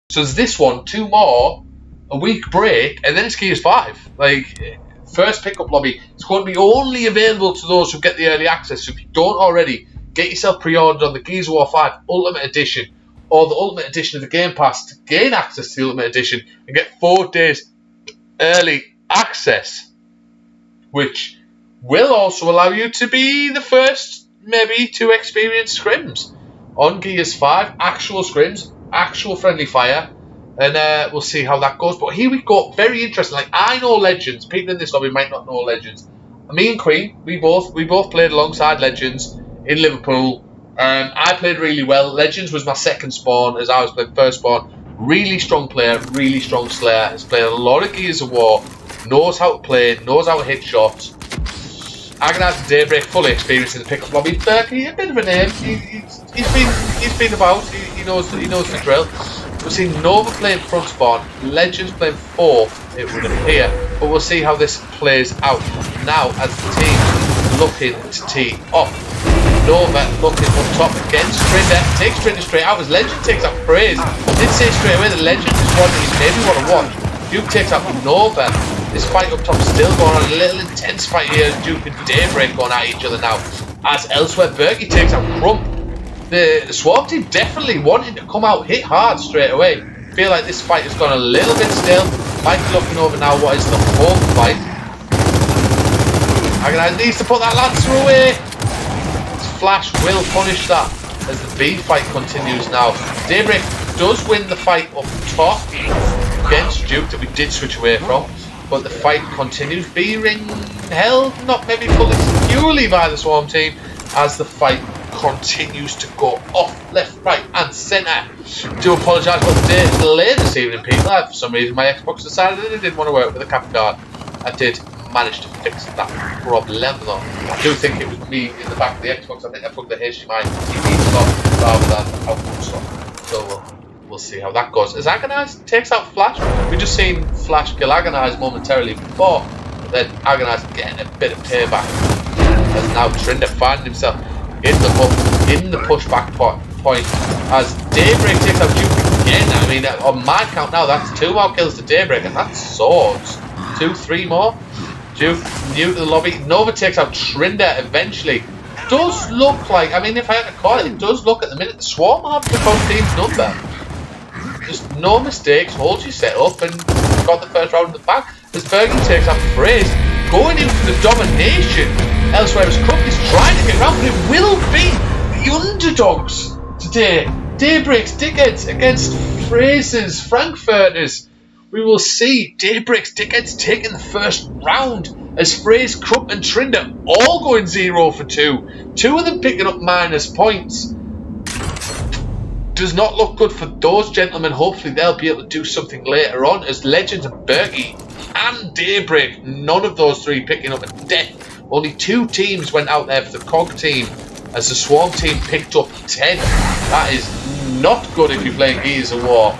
So there's this one, 2 more, a week break, and then it's Gears 5. Like, first pickup lobby. It's going to be only available to those who get the early access. So if you don't already, get yourself pre-ordered on the Gears of War 5 Ultimate Edition or the Ultimate Edition of the Game Pass to gain access to the Ultimate Edition and get 4 days early access, which will also allow you to be the first, maybe, to experience scrims on Gears 5, actual scrims, actual friendly fire, and we'll see how that goes. But here we go, very interesting. Like, I know Legends, people in this lobby might not know Legends. Me and Queen, we both played alongside Legends in Liverpool. I played really well. Legends was my second spawn as I was playing first spawn. Really strong player, really strong slayer. Has played a lot of Gears of War, knows how to play, knows how to hit shots. Agonized and Daybreak, fully experienced in the pickup lobby. Berkey, a bit of a name. He's been about. He knows the drill. We've seen Nova playing front spawn, Legends playing 4, it would appear. But we'll see how this plays out now as the team looking to tee off. Nova looking up top against Trinder, takes Trinder straight out as Legend takes out Praise. Did say straight away that Legend is one that you maybe want to watch. Duke takes out Nova. This fight up top still going on, a little intense fight here. Duke and Daybreak going at each other now. As elsewhere, Berkey takes out Crump. The Swarm team definitely wanting to come out, hit hard straight away. Feel like this fight has gone a little bit still. Might be looking over now what is the 4th fight. Agonize needs to put that Lancer away. Flash will punish that as the B fight continues now. Daybreak does win the fight up top against Duke that we did switch away from, but the fight continues. B ring held not maybe fully securely by the Swarm team as the fight continues to go off left, right and centre. Do apologise for the delay this evening, people. For some reason my Xbox decided that it didn't want to work with the capture card. I did manage to fix that problem though. I do think it was me in the back of the Xbox. I think I plugged the HDMI TV slot rather than output slot. So we'll see how that goes. As Agonize takes out Flash, we just seen Flash kill Agonize momentarily before, but then Agonize getting a bit of payback. As now Trinder finding himself in the hook, in the pushback point, as Daybreak takes out Duke again. I mean, on my count now, that's 2 more kills to Daybreak, and that's swords. 2, 3 more. Duke new to the lobby. Nova takes out Trinder eventually. Does look like, I mean, if I had to call it, it does look at the minute the Swarm have the both team's number. Just no mistakes, holds you set up and got the first round in the bag. As Bergen takes out Praise, going in for the domination. Elsewhere as Crump is trying to get around, but it will be the underdogs today. Daybreak's Dickheads against Fraser's Frankfurters. We will see Daybreak's Dickheads taking the first round as Fraze, Crump and Trinder all going 0 for 2. 2 of them picking up minus points. Does not look good for those gentlemen. Hopefully they'll be able to do something later on as Legends and Berkey and Daybreak, none of those 3 picking up a death. Only 2 teams went out there for the COG team as the Swarm team picked up 10. That is not good if you're playing Gears of War.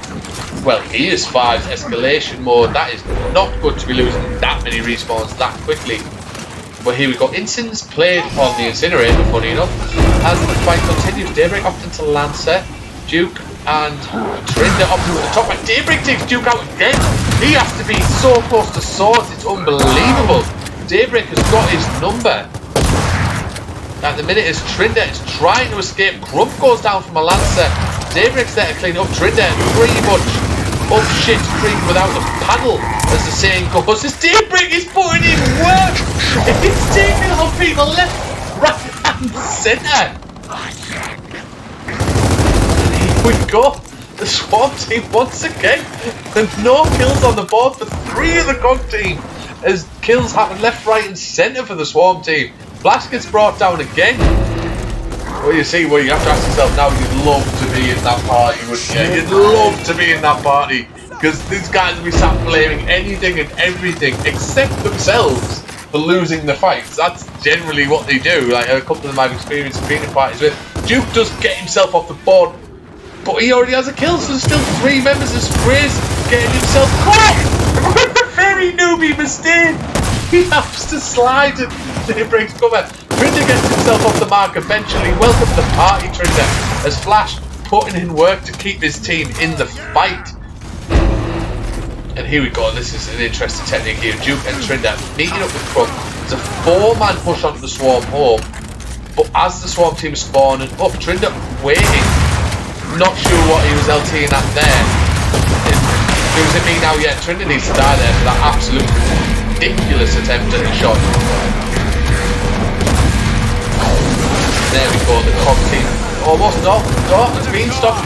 Well, Gears 5's escalation mode. That is not good to be losing that many respawns that quickly. But here we go. Instance played on the Incinerator, funny enough. As the fight continues, Daybreak off into Lancer. Duke and Trinder up to the top. And Daybreak takes Duke out again. He has to be so close to swords. It's unbelievable. Daybreak has got his number. At the minute as Trinder is trying to escape. Crump goes down from a Lancer. Daybreak's there to clean up. Trinder pretty much up shit creek without a paddle, as the saying goes. As Daybreak is putting in work. It's taking on people left, right and centre. And here we go. The Swarm team once again with no kills on the board for 3 of the COG team, as kills happen left, right and centre for the Swarm team. Flash gets brought down again. Well, you see, well, you have to ask yourself now, you'd love to be in that party, wouldn't you? You'd love to be in that party, because these guys will be sat blaming anything and everything except themselves for losing the fights. That's generally what they do. Like, a couple of them I've experienced being in parties with. Duke does get himself off the board, but he already has a kill, so there's still 3 members of Scrims getting himself caught with a very newbie mistake. He has to slide and Daybreak's cover. Trinder gets himself off the mark eventually. Welcome to the party, Trinder, as Flash putting in work to keep his team in the fight. And here we go, this is an interesting technique here. Duke and Trinder meeting up with Crump. There's a 4-man push onto the Swarm home. But as the Swarm team is spawning up, Trinder waiting. Not sure what he was LTing at there. If it was at me now, yeah, Trinder needs to die there for that absolute ridiculous attempt at a shot. There we go, the COG team. Almost not. It's been stopped.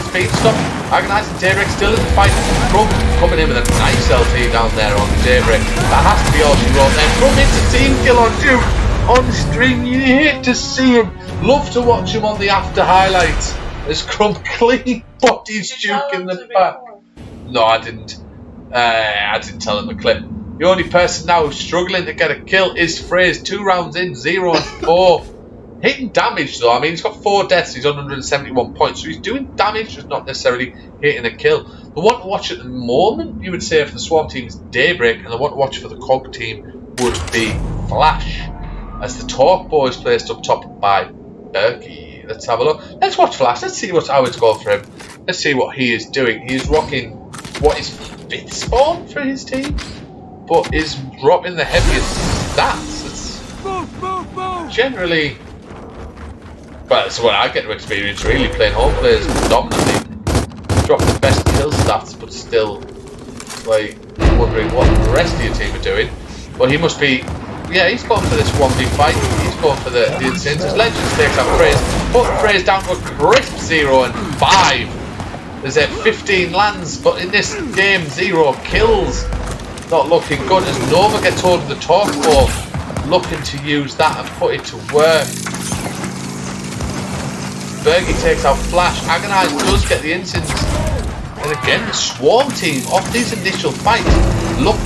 Agonising Daybreak still in the fight. Crump coming in with a nice LT down there on Daybreak. That has to be all she wrote there. Crump hits a team kill on Duke on stream. You hate to see him. Love to watch him on the after highlights as Crump clean bodies Duke in the back. No, I didn't. I didn't tell him the clip. The only person now who's struggling to get a kill is Fraze. 2 rounds in, 0 and 4. Hitting damage though, I mean, he's got 4 deaths, he's on 171 points, so he's doing damage, just not necessarily hitting a kill. The one to watch at the moment, you would say, for the Swarm team is Daybreak, and the one to watch for the COG team would be Flash, as the Talkboy is placed up top by Berkey. Let's have a look. Let's watch Flash, let's see how it's going for him. Let's see what he is doing. He's rocking what is 5th spawn for his team, but is dropping the heaviest stats. It's generally... Well, that's what I get to experience, really, playing home players dominantly. Drop the best kill stats, but still, like, wondering what the rest of your team are doing. Well, he must be, yeah, he's going for this 1v fight. He's going for the Insins. Legends takes out Fraze. Put Fraze down to a crisp 0 and 5. There's 15 lands, but in this game, 0 kills. Not looking good as Nova gets hold of the Talkboy, looking to use that and put it to work. Bergie takes out Flash. Agonize does get the Insins. And again, the Swarm team, off these initial fights, look,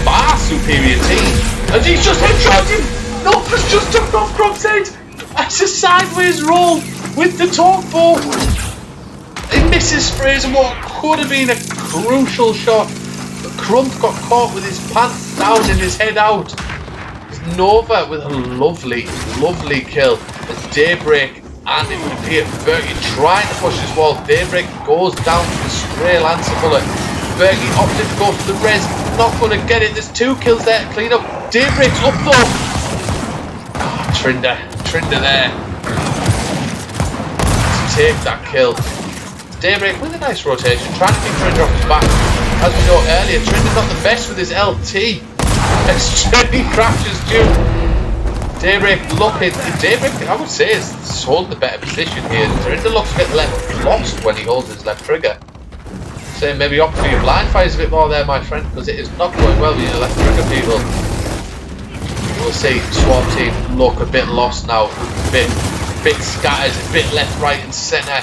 far superior team. And he's just headshotting! Nova's just took off Crump's head! That's a sideways roll with the Talkboy. He misses Fraser what could have been a crucial shot. But Crump got caught with his pants down and his head out. Nova with a lovely, lovely kill. As Daybreak and it would appear Bergie trying to push this wall. Daybreak goes down to the stray Lancer bullet. Bergie opted to go for the res, not going to get it. There's 2 kills there to clean up. Daybreak's up though. Oh, Trinder there to take that kill. Daybreak with a nice rotation, trying to keep Trinder off his back. As we know earlier, Trinder's not the best with his LT. Extremely crashes Duke. Daybreak looking, Daybreak I would say is holding the better position here. Trinder looks a bit left lost when he holds his left trigger. So maybe opt for your blind fires a bit more there, my friend, because it is not going well with your left trigger, people. We'll see Swarm team look a bit lost now, a bit scattered, a bit left, right and centre.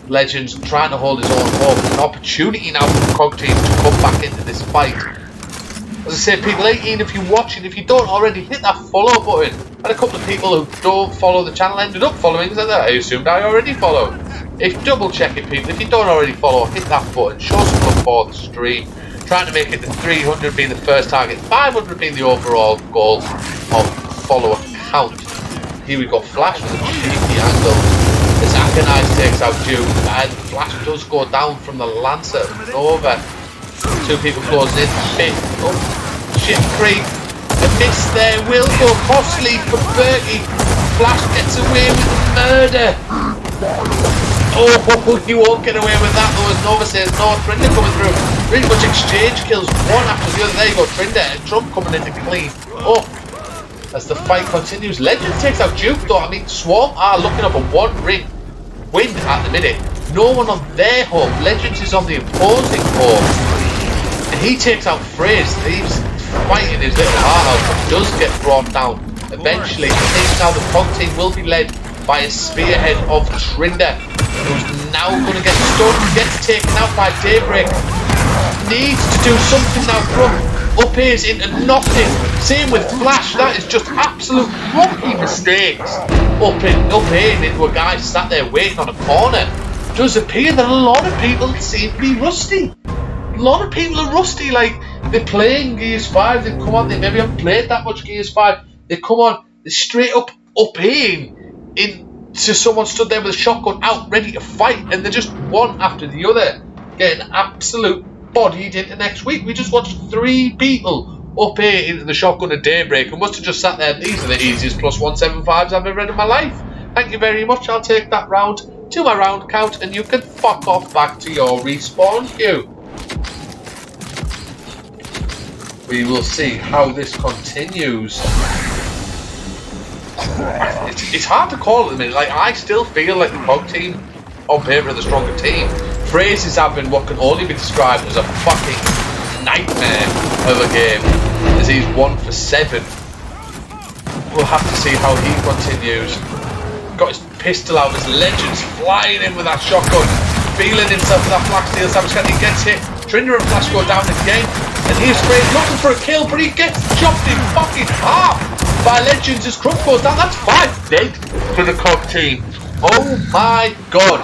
Legends trying to hold his own home. An opportunity now for the COG team to come back into this fight. As I say, people 18, if you're watching, if you don't already, hit that follow button. And a couple of people who don't follow the channel ended up following, so that I assumed I already follow. If double check it, people, if you don't already follow, hit that button, show some love for the stream. Trying to make it to 300 being the first target, 500 being the overall goal of follower count. Here we go, Flash with a cheeky angle. As Agonize takes out Duke, and Flash does go down from the Lancer over. 2 people closing in, bit up, ship creep, the miss there will go costly for Bergie. Flash gets away with the murder. Oh, he won't get away with that though, as Nova says no. Trinder coming through, really much exchange kills, one after the other. There you go, Trinder and Trump coming in to clean up. As the fight continues, Legend takes out Duke though. I mean, Swarm are looking up a 1-ring win at the minute. No one on their home. Legends is on the opposing home. And he takes out Fraze. He's fighting his little heart out, but does get brought down. Eventually, I think now the COG team will be led by a spearhead of Trinder, who's now going to get stunned, gets taken out by Daybreak. Needs to do something now. Up airs into nothing. Same with Flash. That is just absolute rookie mistakes. Up airing into a guy sat there waiting on a corner. It does appear that a lot of people seem to be rusty. A lot of people are rusty. Like, they're playing Gears 5. They come on. They maybe haven't played that much Gears 5. They come on. They're straight up airing into someone stood there with a shotgun out ready to fight, and they're just one after the other getting absolute bodied into next week. We just watched 3 people up here into the shotgun at daybreak and must have just sat there. These are the easiest plus 175s I've ever read in my life. Thank you very much. I'll take that round to my round count and you can fuck off back to your respawn queue. We will see how this continues. It's hard to call at the minute. Like, I still feel like the COG team on paper are the stronger team. Fraze is having what can only be described as a fucking nightmare of a game, as he's 1 for 7. We'll have to see how he continues. Got his pistol out, his Legends flying in with that shotgun, feeling himself with that flash steel sandwich. He gets hit. Trinder and Flash go down again, and here's Fraze looking for a kill, but he gets chopped in fucking half by Legends as Crump goes down. That's 5 dead for the COG team. Oh my god.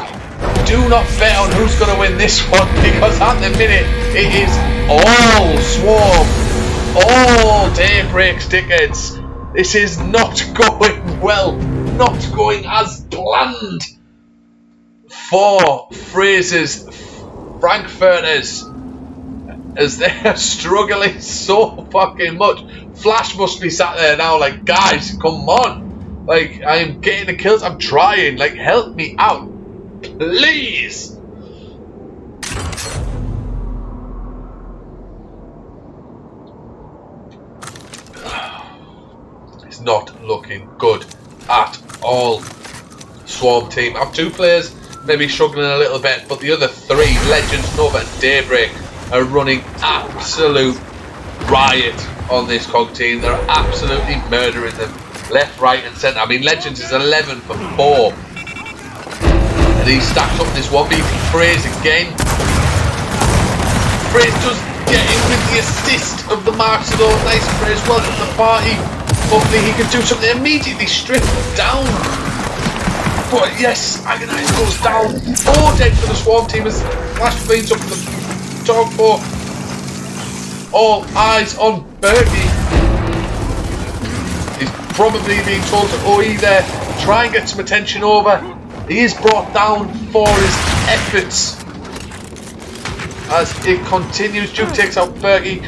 Do not bet on who's going to win this one, because at the minute it is all Swarm, all Daybreak dickheads. This is not going well, not going as planned for Fraser's Frankfurters, as they're struggling so fucking much. Flash must be sat there now like, guys, come on. Like, I'm getting the kills, I'm trying, like, help me out. Please! It's not looking good at all. Swarm team. I have 2 players maybe struggling a little bit, but the other 3, Legends, Nova and Daybreak, are running absolute riot on this COG team. They're absolutely murdering them left, right and centre. I mean, Legends is 11 for 4. And he stacks up this 1v Fraze again. Fraze does get in with the assist of the marks though. Nice Fraze, welcome to the party. Hopefully he can do something immediately, strip down. But yes, Agonize goes down. 4 dead for the Swarm team as Flash cleans up the Gow4. All eyes on Berkey. He's probably being told to OE there, try and get some attention over. He is brought down for his efforts as it continues. Duke takes out Berkey.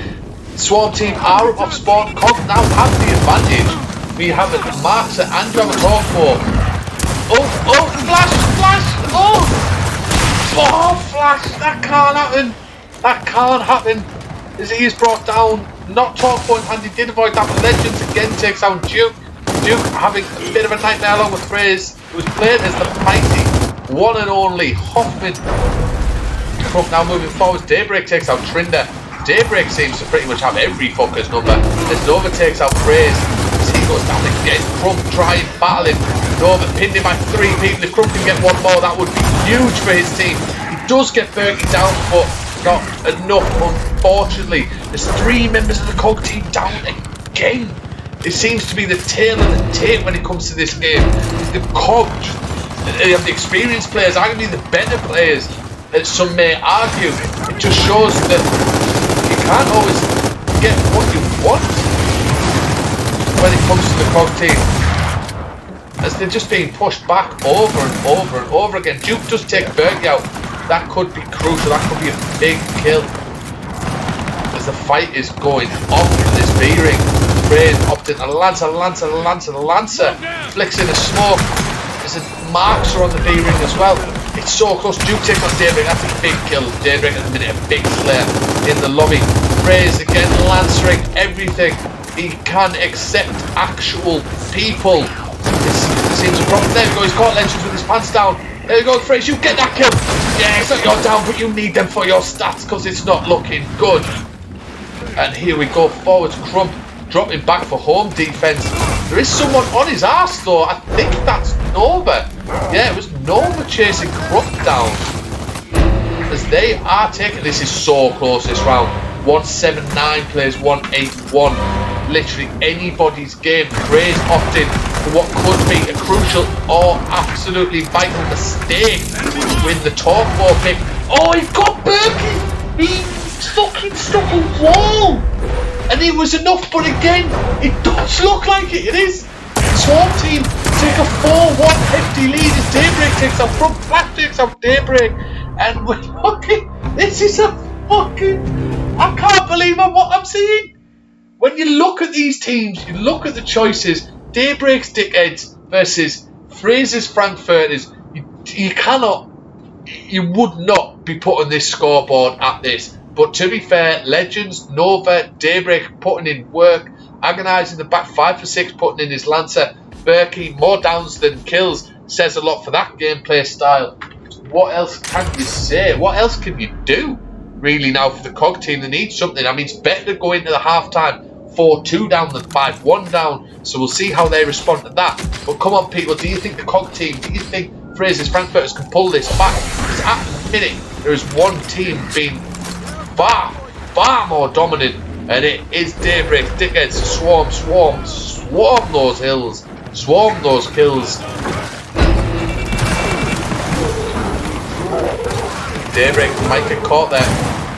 Swarm team are up off spawn. COG now have the advantage. We have a Markser and we have a Gow4. Oh, Flash, oh, Flash, that can't happen. That can't happen. As he is brought down, not Gow4 in hand, he did avoid that, but Legends again takes out Duke. Duke having a bit of a nightmare along with Fraze, who was played as the mighty one and only Hoffman. Crump now moving forward. Daybreak takes out Trinder. Daybreak seems to pretty much have every fucker's number as Nova takes out Fraze. As he goes down again, Crump trying battling. Nova pinned him by 3 people. If Crump can get 1 more, that would be huge for his team. He does get Berkey down, but not enough, unfortunately. There's 3 members of the COG team down again. It seems to be the tail of the tape when it comes to this game. The COG, the experienced players, arguably the better players, as some may argue. It just shows that you can't always get what you want when it comes to the COG team, as they're just being pushed back over and over and over again. Duke does take Berkey out. That could be crucial. That could be a big kill. As the fight is going off in this B-ring. Fraze opted a Lancer. Flicks in a smoke. There's a Markser on the B-ring as well. It's so close. Duke takes on Daybreak. That's a big kill. Daybreak at the minute, a big slayer in the lobby. Fraze again, lancering everything. He can accept actual people. This seems a problem. There we go. He's caught Legends with his pants down. There you go, Fraze. You get that kill. Yeah, it's not your down, but you need them for your stats because it's not looking good. And here we go. Forwards, Crump dropping back for home defense. There is someone on his arse though. I think that's Nova. Yeah, it was Nova chasing Crump down. As they are taking, this is so close this round. 179 plays 181. Literally anybody's game. Fraze opted for what could be a crucial or absolutely vital mistake to win the Gow4 pick. Oh, he got Berkey. He fucking stuck a wall. And it was enough, but again, it does look like it. It is. Swarm team take a 4-1 hefty lead as Daybreak takes out Crump. Flash takes out Daybreak. And we're looking. This is a I can't believe what I'm seeing. When you look at these teams, you look at the choices, Daybreak's Dickheads versus Fraser's Frankfurters, you would not be putting this scoreboard at this. But to be fair, Legends, Nova, Daybreak putting in work, Agonize in the back, 5 for 6 putting in his Lancer, Berkey, more downs than kills, says a lot for that gameplay style. What else can you say? What else can you do? Really now for the COG team, they need something. I mean, it's better to go into the half-time 4-2 down than 5-1 down. So we'll see how they respond to that. But come on, people, do you think the COG team, do you think Fraser's Frankfurters can pull this back? Because at the minute, there is one team being far more dominant, and it is Daybreak Dickheads. Swarm those hills, swarm those kills. Daybreak might get caught there,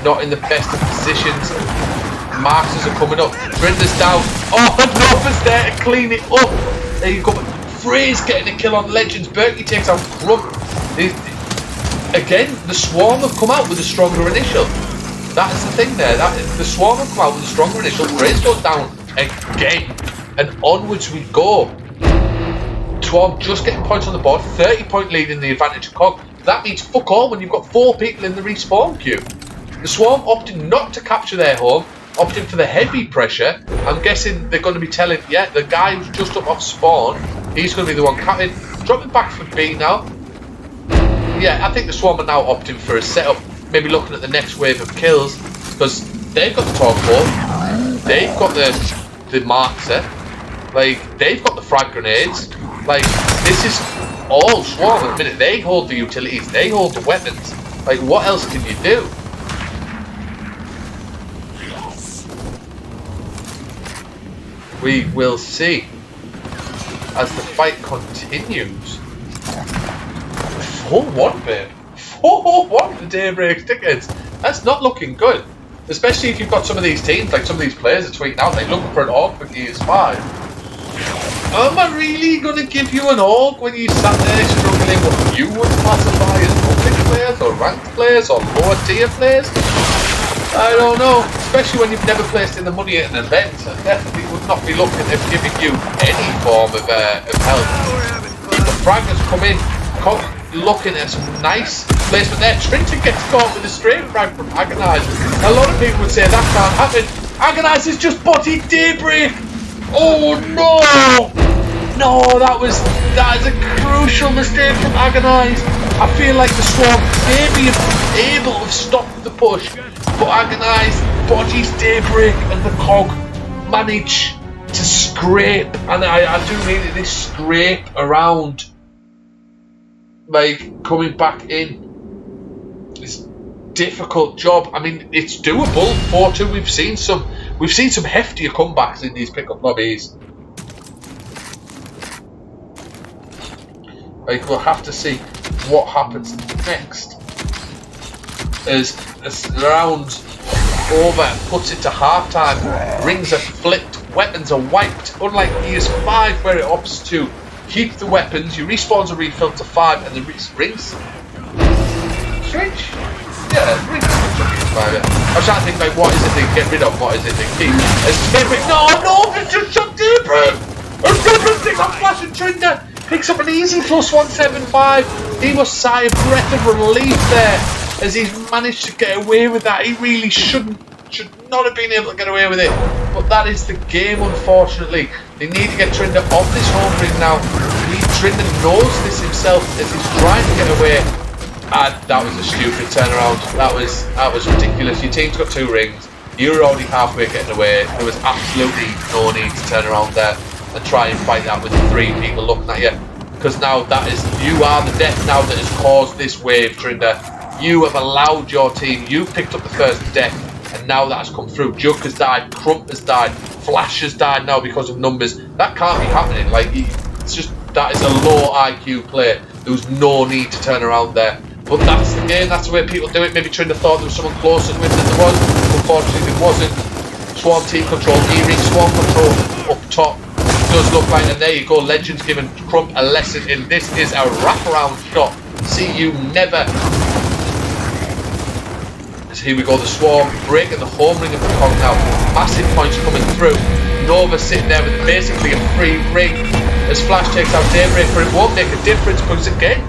not in the best of positions. Markers are coming up. Grinder's down. Oh, Nova's there to clean it up. There you go. Frey's getting a kill on Legends. Berkey takes out Crump. Again, the Swarm have come out with a stronger initial. That is the thing there. The Swarm have come out with a stronger initial. Frey's goes down again. And onwards we go. Swarm just getting points on the board. 30-point lead in the advantage of COG. That means fuck all when you've got 4 people in the respawn queue. The Swarm opting not to capture their home, opting for the heavy pressure. I'm guessing they're going to be telling, yeah, the guy who's just up off spawn, he's going to be the one captain. Dropping back for B now. Yeah, I think the Swarm are now opting for a setup, maybe looking at the next wave of kills, because they've got the Torque Ball, they've got the Markser, like, they've got the frag grenades, like, this is all Swarm at the minute. They hold the utilities, they hold the weapons. Like, what else can you do? We will see as the fight continues. 4-1, babe. 4-1 for Daybreak Dickheads. That's not looking good. Especially if you've got some of these teams, like some of these players are tweeting out, they're looking for an AUG for Gears 5. Am I really going to give you an AUG when you sat there struggling what you would classify as public players or ranked players or lower tier players? I don't know, especially when you've never placed in the money at an event. I definitely would not be looking at giving you any form of help. The frag has come in, looking at some nice placement there. Trinity gets caught with a straight frag from Agonize. A lot of people would say that can't happen. Agonize has just bodied Daybreak. Oh no! No, that is a crucial mistake from Agonize. I feel like the Swarm maybe able to have stopped the push, but Agonize bodies Daybreak and the COG manage to scrape, and I do mean this scrape around, like coming back in. It's a difficult job. I mean, it's doable. 4-2. We've seen some heftier comebacks in these pickup lobbies. Like, we'll have to see what happens next as round over puts it to half time. Rings are flipped, weapons are wiped, unlike Gears 5 where it opts to keep the weapons. You respawns a refill to 5 and the rings switch? Yeah, rings switch. I was trying to think, like, what is it they get rid of, what is it they keep? No, it's just shot Daybreak! Picks up Flash and Trinder! Picks up an easy plus 175. He must sigh a breath of relief there as he's managed to get away with that. He really should not have been able to get away with it. But that is the game, unfortunately. They need to get Trinder off this home ring now. Trinder knows this himself as he's trying to get away. And that was a stupid turnaround. That was ridiculous. Your team's got 2 rings. You were already halfway getting away. There was absolutely no need to turn around there and try and fight that with 3 people looking at you, because now you are the death now that has caused this wave, Trinder. You have allowed your team, you picked up the first death, and now that has come through. Jug has died, Crump has died, Flash has died now because of numbers. That can't be happening. Like, it's just, that is a low IQ play. There was no need to turn around there. But that's the game, that's the way people do it. Maybe Trinder thought there was someone closer to him than there was. Unfortunately, there wasn't. Swarm team control, E-Ring, Swarm control up top. Does look like, and there you go, Legends giving Crump a lesson in this is a wraparound shot. See you never. So here we go, the Swarm breaking the home ring of the Cog now. Massive points coming through. Nova sitting there with basically a free ring as Flash takes out Daybreak, but it won't make a difference because again,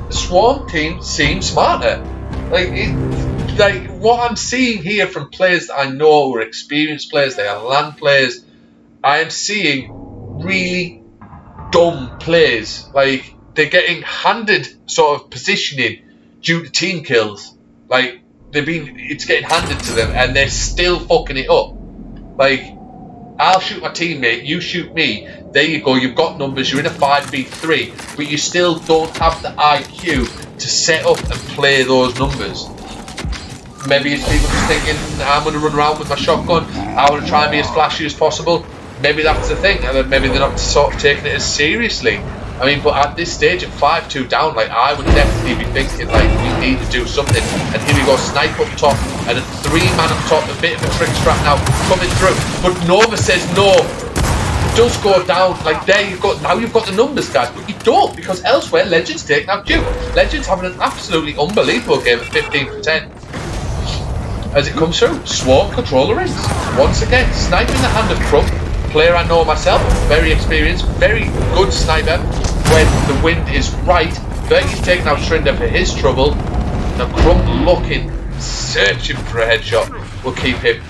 the Swarm team seems smarter. Like what I'm seeing here from players that I know are experienced players, they are LAN players. I am seeing really dumb plays. Like they're getting handed sort of positioning due to team kills. Like it's getting handed to them and they're still fucking it up. Like I'll shoot my teammate, you shoot me. There you go, you've got numbers, you're in a 5v3, but you still don't have the IQ to set up and play those numbers. Maybe it's people just thinking, I'm going to run around with my shotgun, I want to try and be as flashy as possible. Maybe that's the thing, and then maybe they're not sort of taking it as seriously. I mean, but at this stage, at 5-2 down, like I would definitely be thinking, like we need to do something. And here we go, snipe up top, and a 3-man up top, a bit of a trick strap now coming through. But Nova says no. Does go down. Like there you go. Now you've got the numbers, guys, but you don't because elsewhere Legends taking out Duke. Legends having an absolutely unbelievable game at 15 for 10. As it comes through, Swarm control the rings once again, sniping the hand of Crump. Player I know myself, very experienced, very good sniper when the wind is right. Berkey's taking out Trinder for his trouble. Now Crump looking, searching for a headshot. Will keep him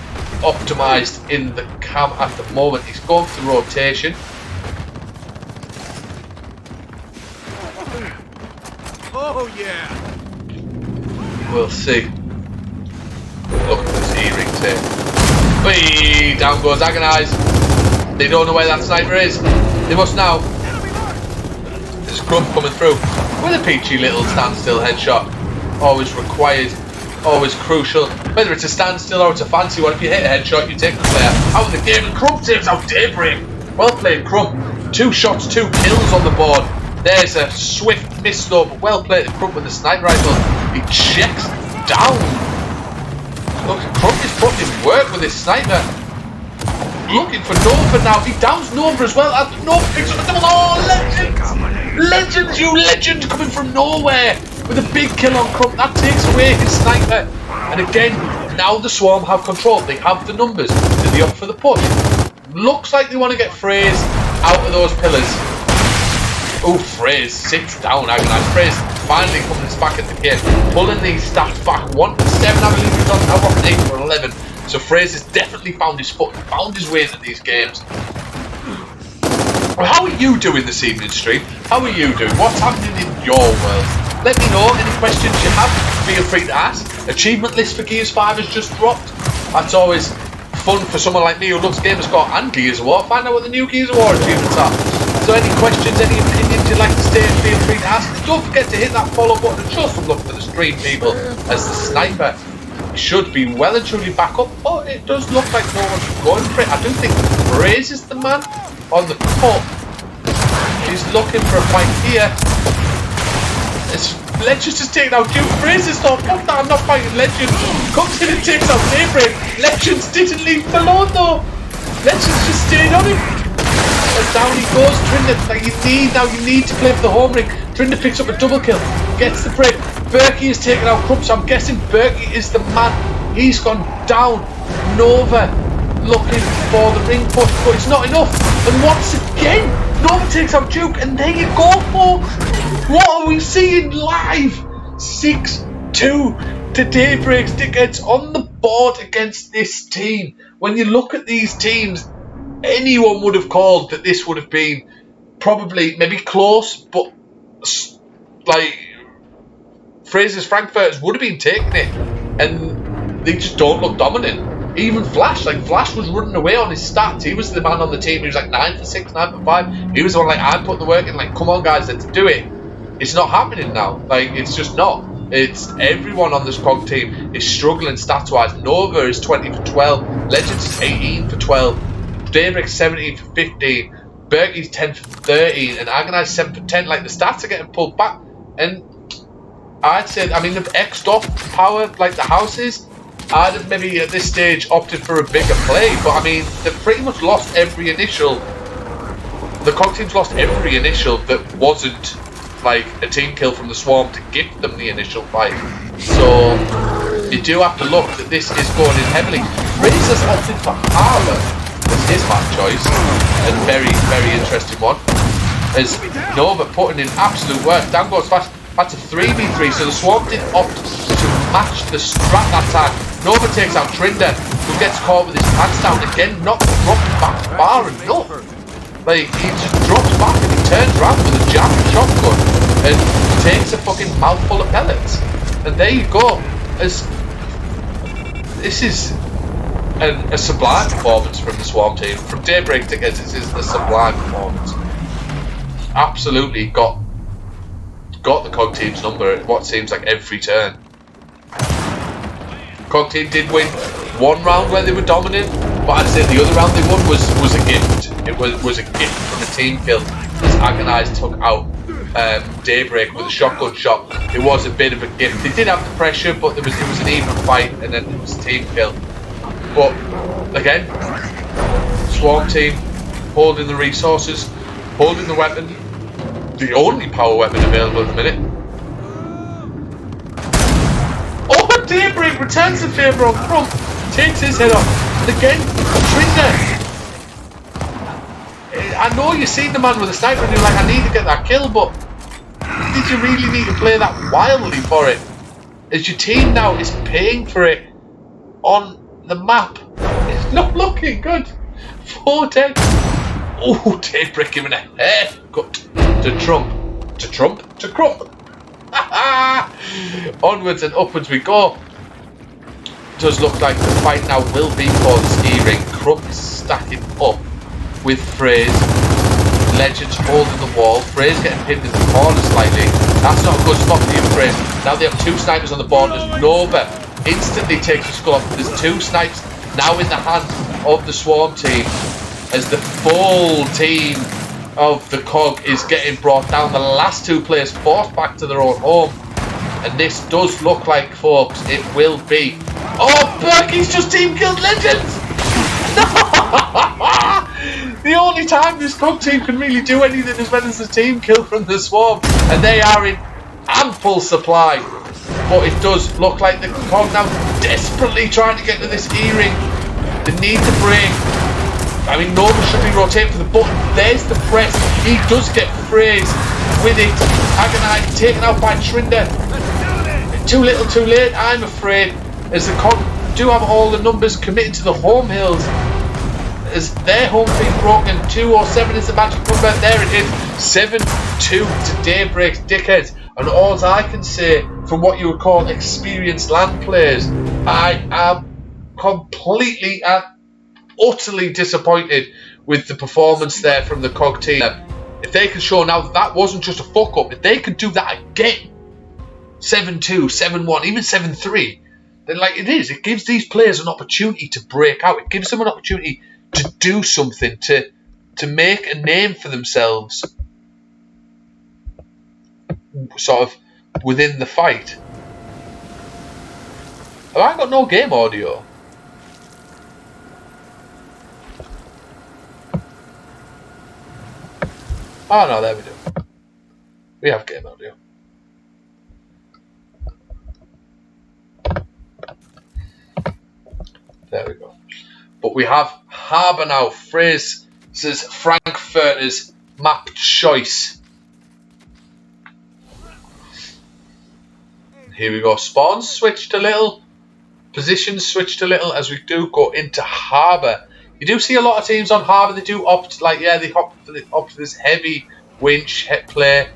optimised in the cam at the moment. He's going for the rotation. Oh yeah. We'll see. Look at this E-rings here. Whee! Down goes Agonize. They don't know where that sniper is. They must now. There's Crump coming through with a peachy little standstill headshot. Always required, always crucial. Whether it's a standstill or it's a fancy one, if you hit a headshot, you take the player out of the game. And Crump takes out Daybreak. Well played, Crump. 2 shots, 2 kills on the board. There's a swift miss though, but well played to Crump with the sniper rifle. He checks down. Look, Crump is putting in work with his sniper. Looking for Nova now. He downs Nova as well. And Nova picks up a double. Oh, Legends! Legends, you legend, coming from nowhere with a big kill on Crump. That takes away his sniper. And again, now the Swarm have control. They have the numbers. They'll be up for the push. Looks like they want to get Fraze out of those pillars. Oh, Fraze sits down. Agonized. Fraze finally coming back at the game. Pulling these stats back. 1 for 7, I believe he's on. Now 8 for 11. So Fraser's definitely found his foot, found his way into these games. Well, how are you doing this evening, stream? How are you doing? What's happening in your world? Let me know any questions you have. Feel free to ask. Achievement list for Gears 5 has just dropped. That's always fun for someone like me who loves Gamerscore and Gears of War. Find out what the new Gears of War achievements are. So any questions, any opinions you'd like to state, feel free to ask. Don't forget to hit that follow button and show some love for the stream, people, as the sniper should be well and truly back up. Oh, it does look like no one's going for it. I do think Fraze is the man on the top. He's looking for a fight here. Legends just taking out Duke. Fraze is not. Fuck that, I'm not fighting Legends. Comes in and takes out Daybreak. Legends didn't leave him alone though. Legends just stayed on him. And down he goes. Trinder, like you need to play for the home ring. Trinder picks up a double kill. Gets the break. Berkey is taking out Crump, so I'm guessing Berkey is the man. He's gone down. Nova looking for the ring push, but it's not enough. And once again, Nova takes out Duke, and there you go, folks. What are we seeing live? 6-2 to Daybreak's tickets on the board against this team. When you look at these teams, anyone would have called that this would have been probably maybe close, but like Fraser's Frankfurters would have been taking it, and they just don't look dominant. Even Flash was running away on his stats. He was the man on the team. He was like 9 for 6, 9 for 5. He was the one like, I put the work in. Like, come on, guys, let's do it. It's not happening now. Like, it's just not. It's everyone on this COG team is struggling stats wise. Nova is 20 for 12. Legends is 18 for 12. Daybreak 17 for 15. Berkey's 10 for 13. And Agonize 7 for 10. Like, the stats are getting pulled back. And I'd say, I mean, they've X'd off power like the houses. I'd have maybe at this stage opted for a bigger play, but I mean, they've pretty much lost every initial. The COG team's lost every initial that wasn't like a team kill from the Swarm to give them the initial fight. So you do have to look that this is going in heavily. Razor's opted for Harbour as his map choice, and very, very interesting one. As Nova putting in absolute work. Down goes fast. That's a 3v3, so the Swarm did opt to match the strat that time. Nova takes out Trinder, who gets caught with his pants down again, not dropped back far enough. Like, he just drops back and he turns around with a jam shotgun and takes a fucking mouthful of pellets. And there you go. This is a sublime performance from the Swarm team. From Daybreak Tickets, this is a sublime performance. Absolutely got the COG team's number at what seems like every turn. COG team did win one round where they were dominant, but I'd say the other round they won was a gift. It was a gift from a team kill as Agonize took out Daybreak with a shotgun shot. It was a bit of a gift. They did have the pressure, but it was an even fight, and then it was a team kill. But again, Swarm team holding the resources, holding the weapon, the only power weapon available at the minute. Oh, Daybreak returns the favour on front, takes his head off, and again, Trinder. I know you've seen the man with a sniper and you're like, I need to get that kill, but did you really need to play that wildly for it? As your team now is paying for it on the map. It's not looking good. 4-10. Oh, Daybreak giving a haircut to Trump. To Crump. Onwards and upwards we go. Does look like the fight now will be for the ski ring. Crump is stacking up with Fraze. Legends holding the wall. Fraze getting pinned in the corner slightly. That's not a good spot for you, Fraze. Now they have two snipers on the board. As Nova instantly takes the skull off. There's two snipes now in the hands of the Swarm team. As the full team of the COG is getting brought down. The last two players forced back to their own home. And this does look like, folks, it will be. Oh, Berkey's just team killed Legends! No! The only time this COG team can really do anything is when there's a team kill from the Swarm. And they are in ample supply. But it does look like the COG now desperately trying to get to this E-ring. They need to break. I mean, Nova should be rotating for the button. There's the press. He does get Fraze with it. Agonize taken out by Trinder. Too little, too late, I'm afraid. As the COG do have all the numbers committed to the home hills. As their home being broken. 207 is the magic number. There it is. 7-2 to Daybreak's Dickheads. And all I can say, from what you would call experienced LAN players, I am completely and utterly disappointed with the performance there from the COG team. If they can show now that that wasn't just a fuck up, if they can do that again, 7-2, 7-1, even 7-3, then like it is, it gives these players an opportunity to break out. It gives them an opportunity to do something, to make a name for themselves, sort of within the fight. Have I got no game audio? Oh no, there we do. We have game audio. There we go. But we have Harbour now. Fraze says Frankfurter's map choice. Here we go. Spawns switched a little. Positions switched a little as we do go into Harbour. You do see a lot of teams on Harbour. They do opt, like, yeah, they opt for this heavy winch play.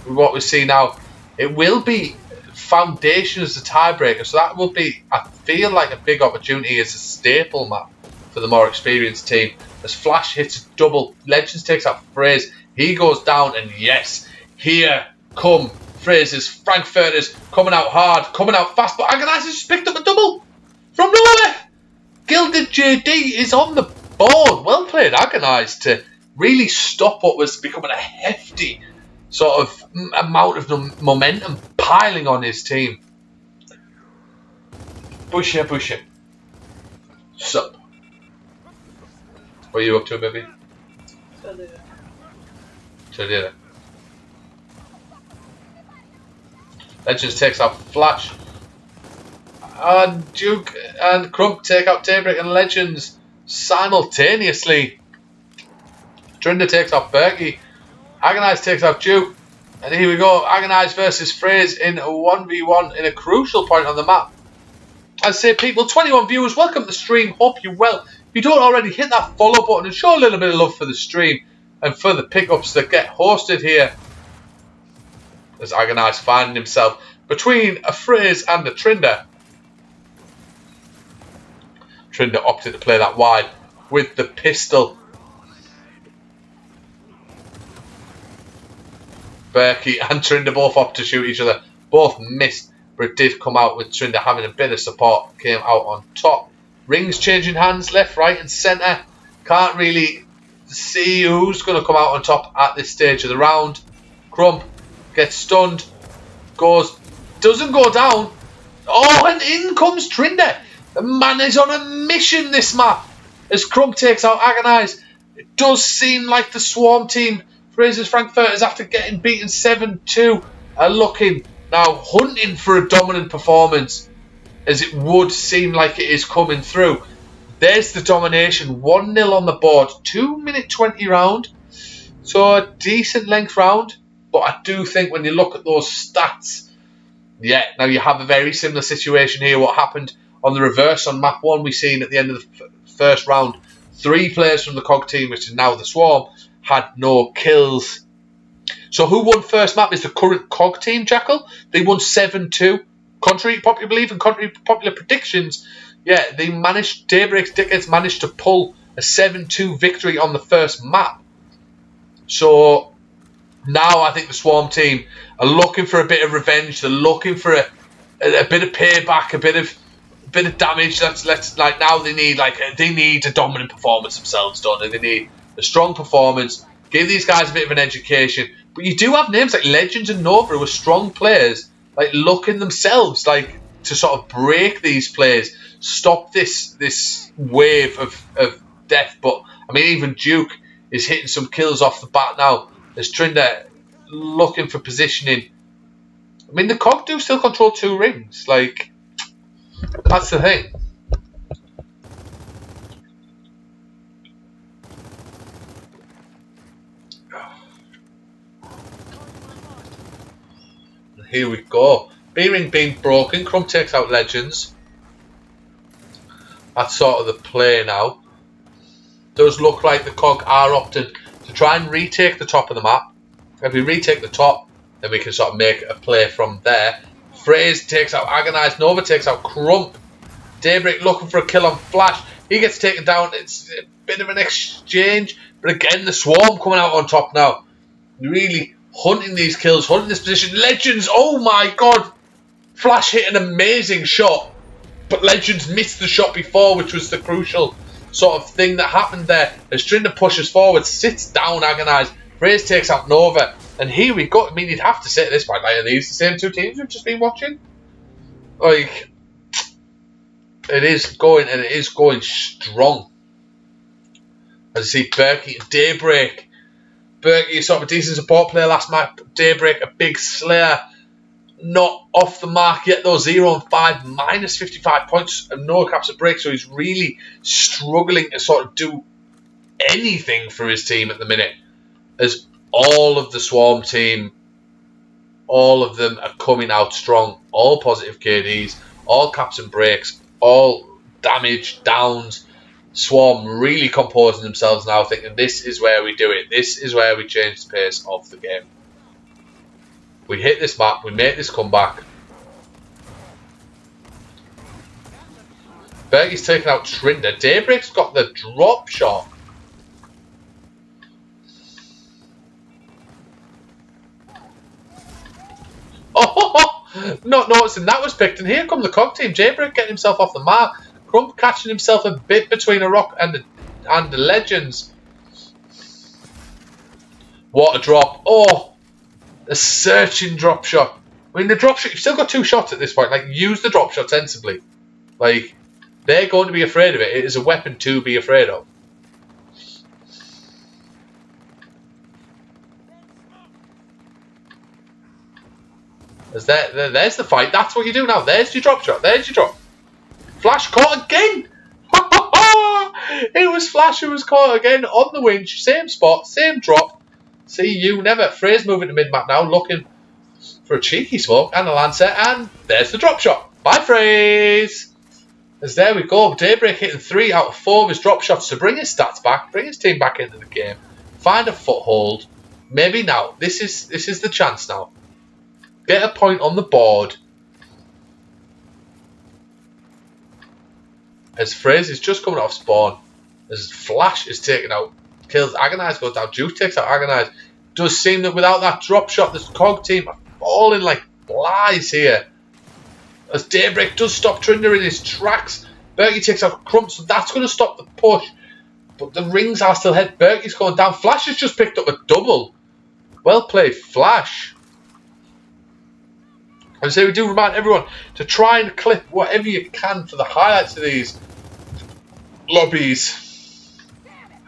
What we see now, it will be Foundation as the tiebreaker, so that will be, I feel like, a big opportunity as a staple map for the more experienced team. As Flash hits a double, Legends takes out Fraze, he goes down, and yes, here come Fraze's Frankfurters coming out hard, coming out fast, but Agonize has just picked up a double from nowhere. Gilded JD is on the board. Well played, Agonize, to really stop what was becoming a hefty sort of amount of momentum piling on his team. Busher. Sup? What are you up to, baby? Chadira. Legends takes out Flash. And Duke and Crump take out Daybreak and Legends simultaneously. Trinder takes out Berkey. Agonize takes out Duke. And here we go. Agonize versus Phrase in a 1v1 in a crucial point on the map. I say, people, 21 viewers, welcome to the stream. Hope you're well. If you don't already, hit that follow button and show a little bit of love for the stream and for the pickups that get hosted here. As Agonize finding himself between a Phrase and a Trinder. Trinder opted to play that wide with the pistol. Berkey and Trinder both opted to shoot each other. Both missed, but it did come out with Trinder having a bit of support. Came out on top. Rings changing hands left, right and centre. Can't really see who's going to come out on top at this stage of the round. Crump gets stunned. Doesn't go down. Oh, and in comes Trinder. The man is on a mission this map. As Crump takes out Agonize. It does seem like the Swarm team, Fraser's Frankfurters, after getting beaten 7-2, are looking now, hunting for a dominant performance, as it would seem like it is coming through. There's the domination, 1-0 on the board, 2-minute 20 round, so a decent length round, but I do think when you look at those stats, yeah, now you have a very similar situation here. What happened on the reverse on map 1, we seen at the end of the first round, 3 players from the COG team, which is now the Swarm, had no kills. So who won first map is the current COG team, Jackal. They won 7-2. Contrary to popular belief and contrary to popular predictions, yeah, Daybreak's Dickheads managed to pull a 7-2 victory on the first map. So now I think the Swarm team are looking for a bit of revenge. They're looking for a bit of payback, a bit of damage. Now they need a dominant performance themselves done, and they need a strong performance. Give these guys a bit of an education. But you do have names like Legends and Nova who are strong players, like looking themselves like to sort of break these players, stop this wave of death. But I mean, even Duke is hitting some kills off the bat now. As Trinder looking for positioning. I mean, the COG do still control 2 rings. Like, that's the thing. Here we go. B-ring being broken. Crump takes out Legends. That's sort of the play now. Does look like the COG are opting to try and retake the top of the map. If we retake the top, then we can sort of make a play from there. Phrase takes out Agonize. Nova takes out Crump. Daybreak looking for a kill on Flash. He gets taken down. It's a bit of an exchange. But again, the Swarm coming out on top now. Really hunting these kills, hunting this position. Legends, oh my god. Flash hit an amazing shot. But Legends missed the shot before, which was the crucial sort of thing that happened there. As Trinder pushes forward, sits down, Agonize. Phrase takes out Nova. And here we go. I mean, you'd have to say at this point, like, are these the same 2 teams we've just been watching? Like, it is going, and it is going strong. As you see, Berkey and Daybreak. Berkey is sort of a decent support player last map. Daybreak, a big slayer. Not off the mark yet, though. 0-5, minus 55 points, and no caps at break. So he's really struggling to sort of do anything for his team at the minute. As all of the Swarm team, all of them are coming out strong. All positive KDs, all caps and breaks, all damage, downs. Swarm really composing themselves now, thinking this is where we do it. This is where we change the pace of the game. We hit this map, we make this comeback. Berkey's taking out Trinder. Daybreak's got the drop shot. Oh, not noticing that was picked. And here come the COG team. Daybreak getting himself off the mark. Crump catching himself a bit between a rock and the Legends. What a drop. Oh, a searching drop shot. I mean, the drop shot, you've still got 2 shots at this point. Like, use the drop shot sensibly. Like, they're going to be afraid of it. It is a weapon to be afraid of. There's the fight. That's what you do now. There's your drop shot. There's your drop. Flash caught again. It was Flash who was caught again on the winch. Same spot, same drop. See you never. Frey's moving to mid-map now, looking for a cheeky smoke and a Lancer. And there's the drop shot. Bye, Frays. As there we go. Daybreak hitting 3 out of 4 of his drop shots to bring his stats back, bring his team back into the game, find a foothold. Maybe now. This is the chance now. Get a point on the board. As Fraser is just coming off spawn, as Flash is taken out, kills Agonize, goes down, Juice takes out Agonize. Does seem that without that drop shot, this COG team are falling like flies here. As Daybreak does stop Trinder in his tracks, Berkey takes out Crump, so that's going to stop the push. But the rings are still ahead. Berkey's going down. Flash has just picked up a double. Well played, Flash. And so we do remind everyone to try and clip whatever you can for the highlights of these lobbies.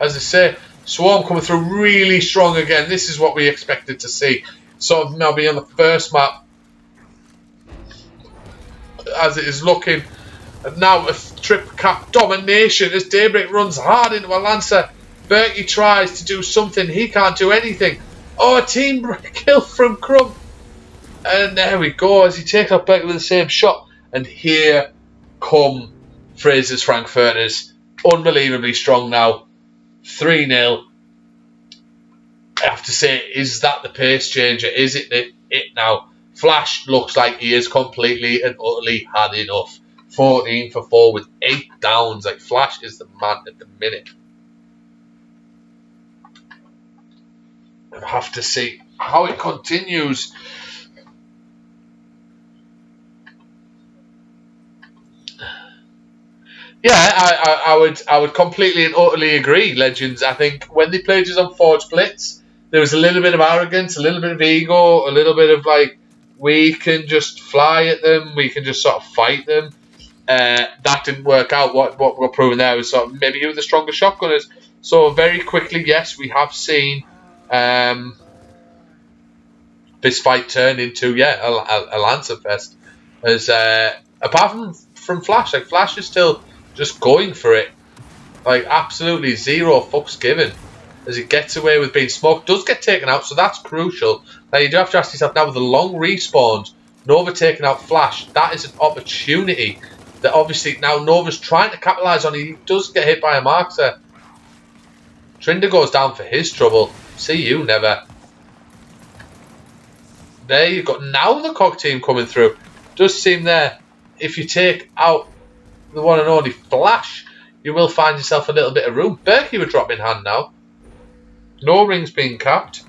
As I say, Swarm coming through really strong again. This is what we expected to see. Sort of now being on the first map as it is looking. And now a trip cap domination as Daybreak runs hard into a Lancer. Berkey tries to do something. He can't do anything. Oh, a team kill from Crump. And there we go as he takes out Berkey with the same shot. And here come Fraser's Frankfurters. Unbelievably strong now. 3-0. I have to say, is that the pace changer? Is it now? Flash looks like he is completely and utterly had enough. 14 for 4 with 8 downs. Like, Flash is the man at the minute. I have to see how it continues. Yeah, I would completely and utterly agree, Legends. I think when they played us on Forge Blitz, there was a little bit of arrogance, a little bit of ego, a little bit of like, we can just fly at them, we can just sort of fight them. That didn't work out. What we're proving there was sort of maybe who the stronger shotgunners. So very quickly, yes, we have seen this fight turn into a Lancer fest. As apart from Flash, like Flash is still just going for it, like absolutely zero fucks given. As he gets away with being smoked, does get taken out, so that's crucial. Now you do have to ask yourself now with the long respawns, Nova taking out Flash, that is an opportunity that obviously now Nova's trying to capitalise on. He does get hit by a Markser. Trinder goes down for his trouble. See you never. There you go. Now the COG team coming through. Does seem there, if you take out the one and only Flash, you will find yourself a little bit of room. Berkey would drop in hand now. No rings being capped.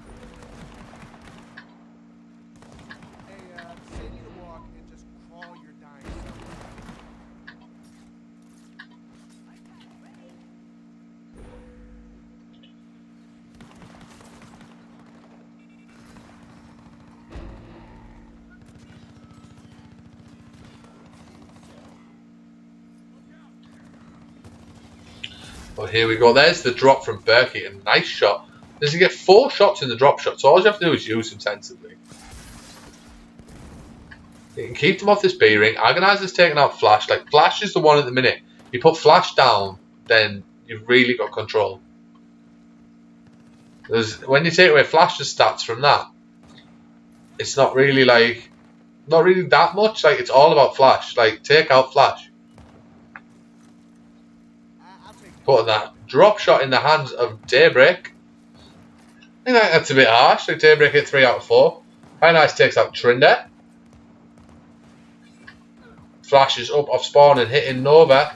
Well, here we go. There's the drop from Berkey. A nice shot. Does he get 4 shots in the drop shot? So all you have to do is use him sensibly. You can keep them off this B ring. Agonizer's taking out Flash. Like, Flash is the one at the minute. You put Flash down, then you've really got control. When you take away Flash's stats from that, it's not really like, not really that much. Like, it's all about Flash. Like, take out Flash. Putting that drop shot in the hands of Daybreak. I think that's a bit harsh. Like, Daybreak hit 3 out of 4. High Nice takes out Trinder. Flash is up off spawn and hitting Nova.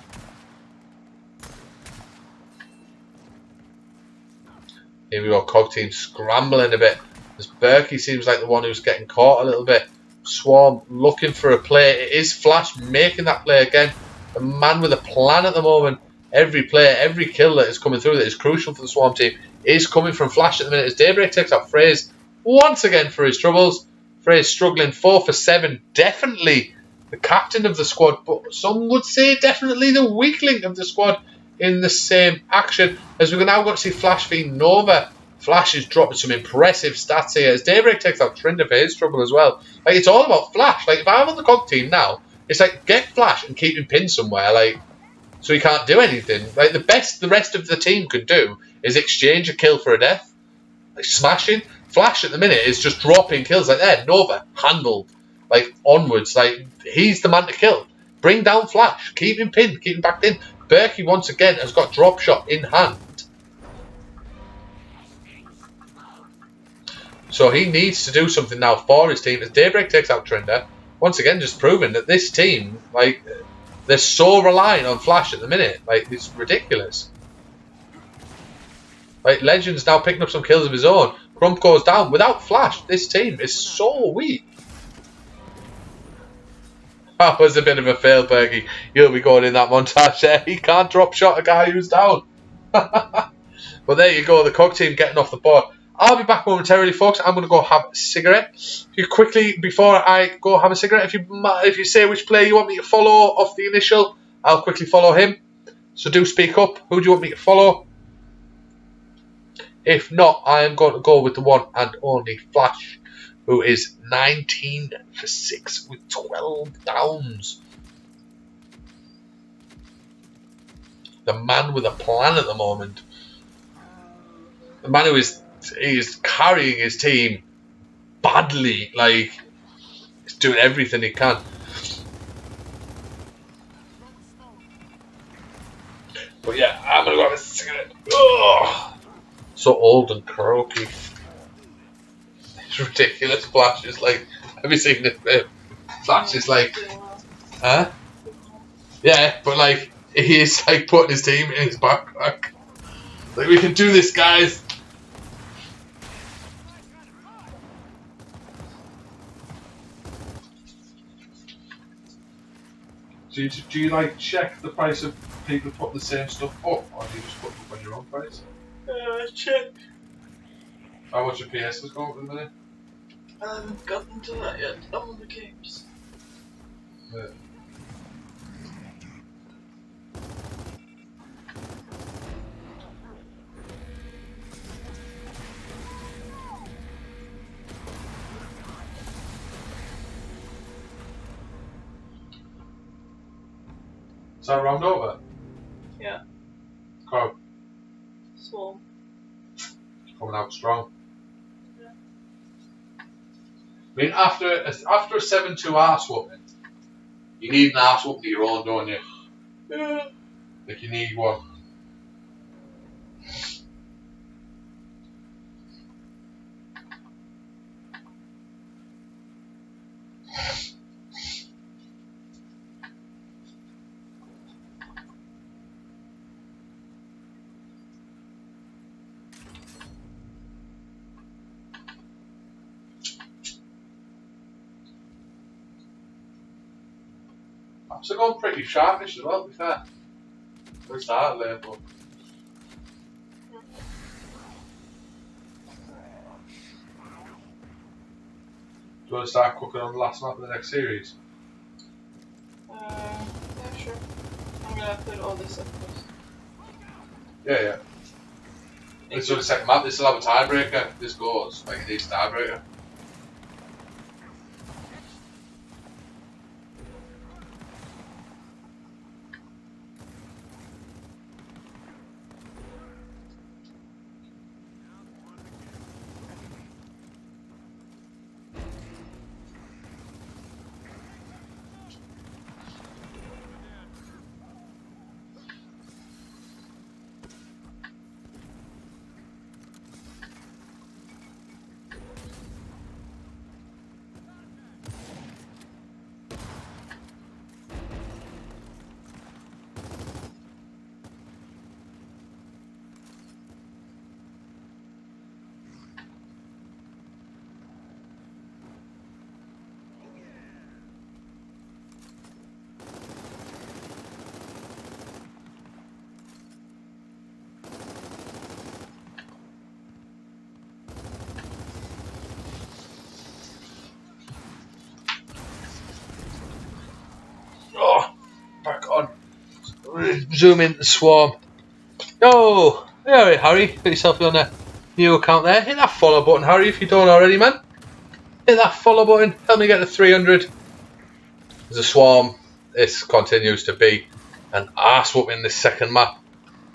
Here we go, COG team scrambling a bit. As Berkey seems like the one who's getting caught a little bit. Swarm looking for a play. It is Flash making that play again. The man with a plan at the moment. Every player, every kill that is coming through that is crucial for the Swarm team is coming from Flash at the minute. As Daybreak takes out Fraze once again for his troubles. Fraze struggling, 4 for 7. Definitely the captain of the squad, but some would say definitely the weak link of the squad in the same action. As we're now going to see Flash v Nova. Flash is dropping some impressive stats here as Daybreak takes out Trinder for his trouble as well. Like, it's all about Flash. Like, if I'm on the COG team now, It's like, get Flash and keep him pinned somewhere, like, so he can't do anything. Like, the best the rest of the team could do is exchange a kill for a death. Like, smashing. Flash at the minute is just dropping kills like that. Nova, handled. Like, onwards. Like, he's the man to kill. Bring down Flash. Keep him pinned. Keep him backed in. Berkey, once again, has got drop shot in hand. So he needs to do something now for his team. As Daybreak takes out Trinder, once again, just proving that this team, like, they're so reliant on Flash at the minute. Like, it's ridiculous. Like, Legend's now picking up some kills of his own. Crump goes down. Without Flash, this team is so weak. That was a bit of a fail, Berkey. You'll be going in that montage there. He can't drop shot a guy who's down. But there you go, the Cog team getting off the board. I'll be back momentarily, folks. I'm going to go have a cigarette. If you quickly, before I go have a cigarette, if you say which player you want me to follow off the initial, I'll quickly follow him. So do speak up. Who do you want me to follow? If not, I am going to go with the one and only Flash, who is 19 for 6 with 12 downs. The man with a plan at the moment. The man who is carrying his team badly. Like, he's doing everything he can. But yeah, I'm going to go have a cigarette. Ugh. So old and croaky. It's ridiculous. Flash is like, have you seen this bit? Flash is like, huh? Yeah, but like, he is like putting his team in his backpack. Like, we can do this, guys. Do you like check the price of people putting the same stuff up, or do you just put it up on your own price? Check. How much your PS is going up in a minute? I haven't gotten to that yet. I'm on the games. Yeah. Is that round over? Yeah. Crowd Swarm. coming out strong. Yeah. I mean, after a 7-2 arse whooping, you need an arse whooping of your own, don't you? Yeah. Like, you need one. So going pretty sharpish as well, to be fair. We started late, but do you want to start cooking on the last map of the next series? Yeah, sure. I'm gonna put all this up first. Yeah. This is the second map. This will have a tiebreaker. This goes like it needs a tiebreaker. Back on. Zoom in the swarm. Yo! Hey, Harry. Put yourself on a new account there. Hit that follow button, Harry, if you don't already, man. Hit that follow button. Help me get to 300. The Swarm, this continues to be an arse whooping this second map.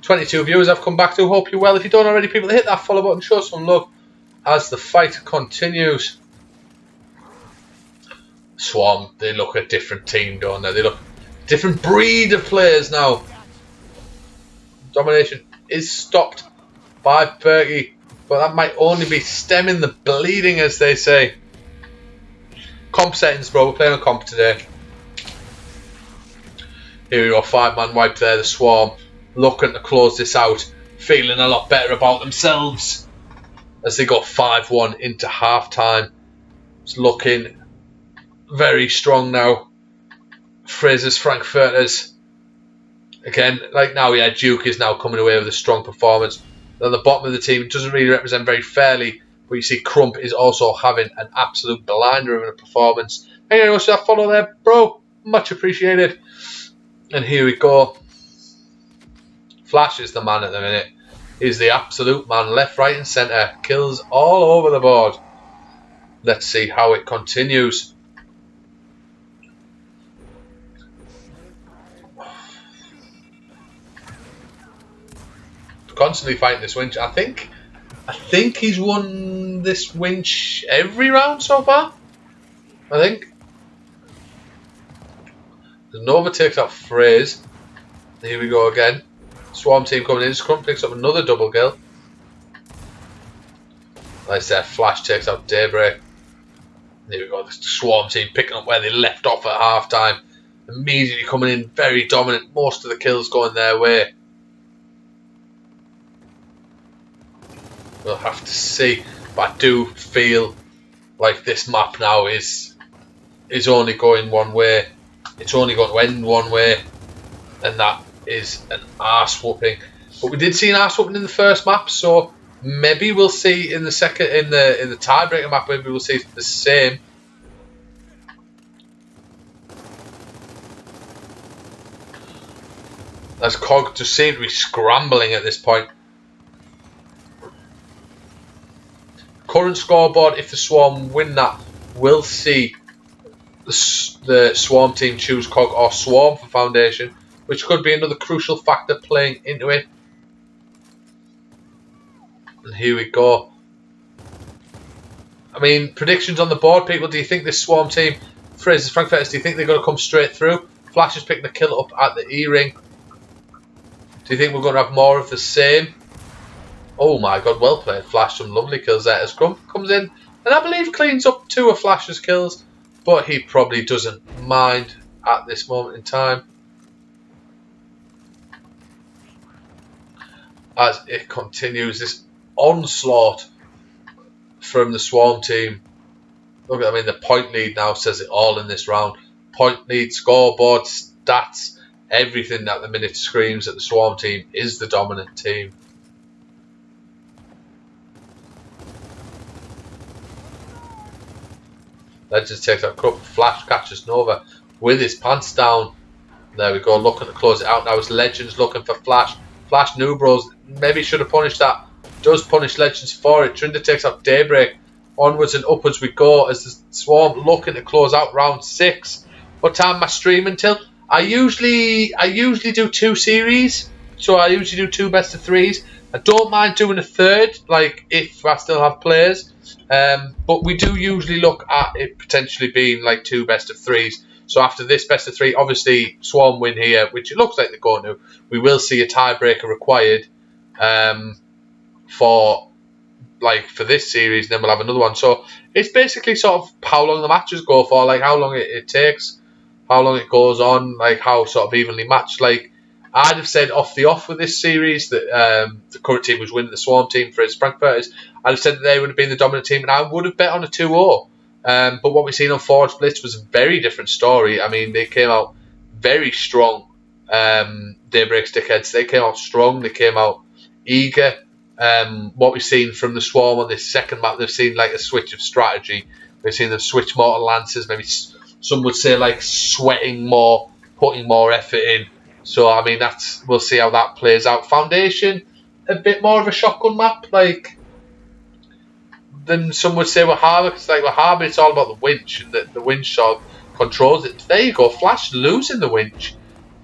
22 viewers I've come back to. Hope you're well. If you don't already, people, hit that follow button, show some love as the fight continues. Swarm, they look a different team, don't they? They look a different breed of players now. Domination is stopped by Berkey, but that might only be stemming the bleeding, as they say. Comp settings, bro. We're playing on comp today. Here we go, 5-man wipe there, the Swarm looking to close this out, feeling a lot better about themselves as they got 5-1 into half time. It's looking very strong now. Fraser's Frankfurters again, like now, yeah, Duke is now coming away with a strong performance. On the bottom of the team, it doesn't really represent very fairly, but you see Crump is also having an absolute blinder of a performance. Thank you very much for that follow there, bro, much appreciated. And here we go. Flash is the man at the minute. He's the absolute man, left, right and centre. Kills all over the board. Let's see how it continues. Constantly fighting this winch. I think he's won this winch every round so far. I think. Nova takes out Fraze. Here we go again. Swarm team coming in. Scrum picks up another double kill. Like I said, Flash takes out Daybreak. Here we go. The Swarm team picking up where they left off at half time. Immediately coming in very dominant. Most of the kills going their way. We'll have to see. But I do feel like this map now is only going one way. It's only going to end one way, and that is an arse whooping. But we did see an arse whooping in the first map, so maybe we'll see in the second, in the tiebreaker map, maybe we'll see the same. As Cog just seemed to be scrambling at this point. Current scoreboard, if the Swarm win that, we'll see the Swarm team choose Cog or Swarm for Foundation, which could be another crucial factor playing into it. And here we go. I mean, predictions on the board, people. Do you think this Swarm team, Fraser's Frankfurters, do you think they're going to come straight through? Flash is picking the kill up at the E-ring. Do you think we're going to have more of the same? Oh my god, well played, Flash. Some lovely kills there as Scrum comes in, and I believe cleans up 2 of Flash's kills, but he probably doesn't mind at this moment in time. As it continues, this onslaught from the Swarm team. Look, I mean, the point lead now says it all in this round. Point lead, scoreboard, stats, everything at the minute screams that the Swarm team is the dominant team. Legends takes out Cup. Flash catches Nova with his pants down. There we go, looking to close it out now. It's Legends looking for Flash. Flash New Bros maybe should have punished that. Does punish Legends for it. Trinder takes out Daybreak. Onwards and upwards we go as the Swarm looking to close out round 6. What time am I streaming till? I usually do 2 series, so I usually do 2 best of 3s. I don't mind doing a third, like if I still have players. But we do usually look at it potentially being like 2 best of 3s. So after this best of 3, obviously Swarm win here, which it looks like they're going to. We will see a tiebreaker required for this series. Then we'll have another one. So it's basically sort of how long the matches go for, like how long it takes, how long it goes on, like how sort of evenly matched. Like I'd have said off with this series that the current team was winning the Swarm team for his Frankfurters. I'd have said that they would have been the dominant team, and I would have bet on a 2-0. But what we've seen on Forge Blitz was a very different story. I mean, they came out very strong. Daybreak Stickheads, they came out strong. They came out eager. What we've seen from the Swarm on this second map, they've seen like a switch of strategy. We've seen them switch more to Lancers. Maybe some would say like sweating more, putting more effort in. So I mean, we'll see how that plays out. Foundation, a bit more of a shotgun map, like than some would say with Harbour. Because like with Harbour, it's all about the winch, and the winch sort of controls it. There you go. Flash losing the winch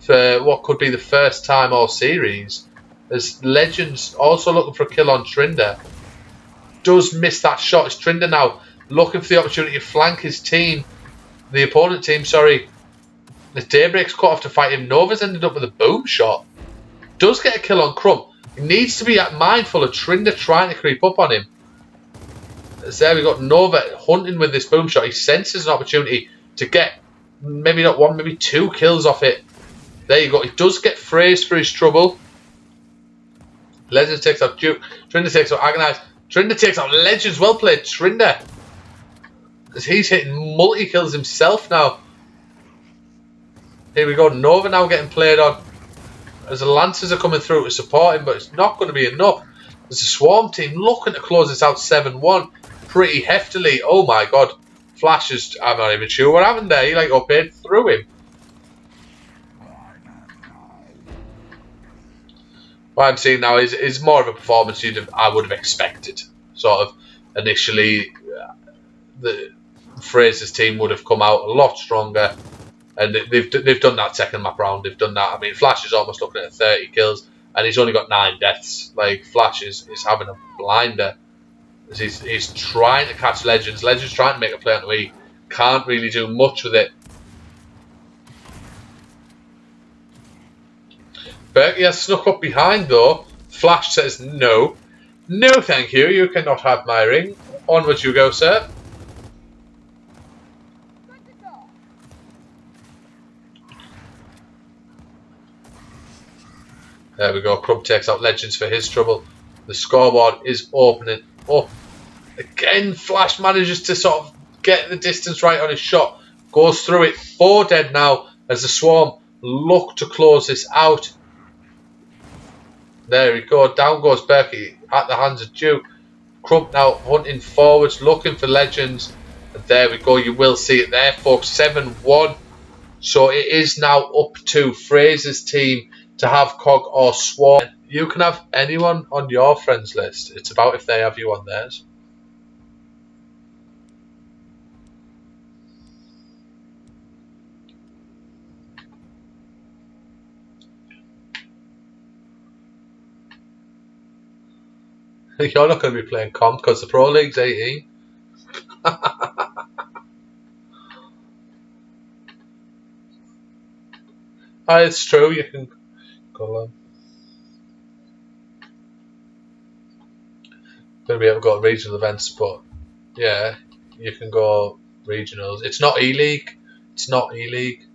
for what could be the first time all series. As Legends also looking for a kill on Trinder. Does miss that shot. It's Trinder now looking for the opportunity to flank his team. The opponent team, sorry. As Daybreak's cut off to fight him. Nova's ended up with a boom shot. Does get a kill on Crump. He needs to be mindful of Trinder trying to creep up on him. As there we got Nova hunting with this boom shot. He senses an opportunity to get maybe not one, maybe two kills off it. There you go. He does get phrased for his trouble. Legends takes out Duke. Trinder takes out Agonized. Trinder takes out Legends. Well played, Trinder. As he's hitting multi-kills himself now. Here we go. Nova now getting played on. As the Lancers are coming through to support him, but it's not going to be enough. There's a Swarm team looking to close this out 7-1 pretty heftily. Oh my god. Flash is, I'm not even sure what happened there. He like upended through him. What I'm seeing now is more of a performance I would have expected. Sort of initially, the Fraser's team would have come out a lot stronger, and they've done that second map round. They've done that. I mean, Flash is almost looking at 30 kills, and he's only got 9 deaths. Like Flash is having a blinder. As he's trying to catch Legends. Legends trying to make a play on the Wii. Can't really do much with it. Berkey has snuck up behind though. Flash says no. No thank you, you cannot have my ring. Onwards you go, sir. There we go, Crump takes out Legends for his trouble. The scoreboard is opening up. Again, Flash manages to sort of get the distance right on his shot. Goes through it. 4 dead now as the Swarm look to close this out. There we go. Down goes Berkey at the hands of Duke. Crump now hunting forwards, looking for Legends. And there we go. You will see it there, folks. 7-1. So it is now up to Fraser's team to have Cog or Swarm. You can have anyone on your friends list. It's about if they have you on theirs. You're not going to be playing comp because the Pro League's 18. It's true, you can go on. Going to be able to go to regional events, but yeah, you can go regionals. It's not E-League. It's not E-League.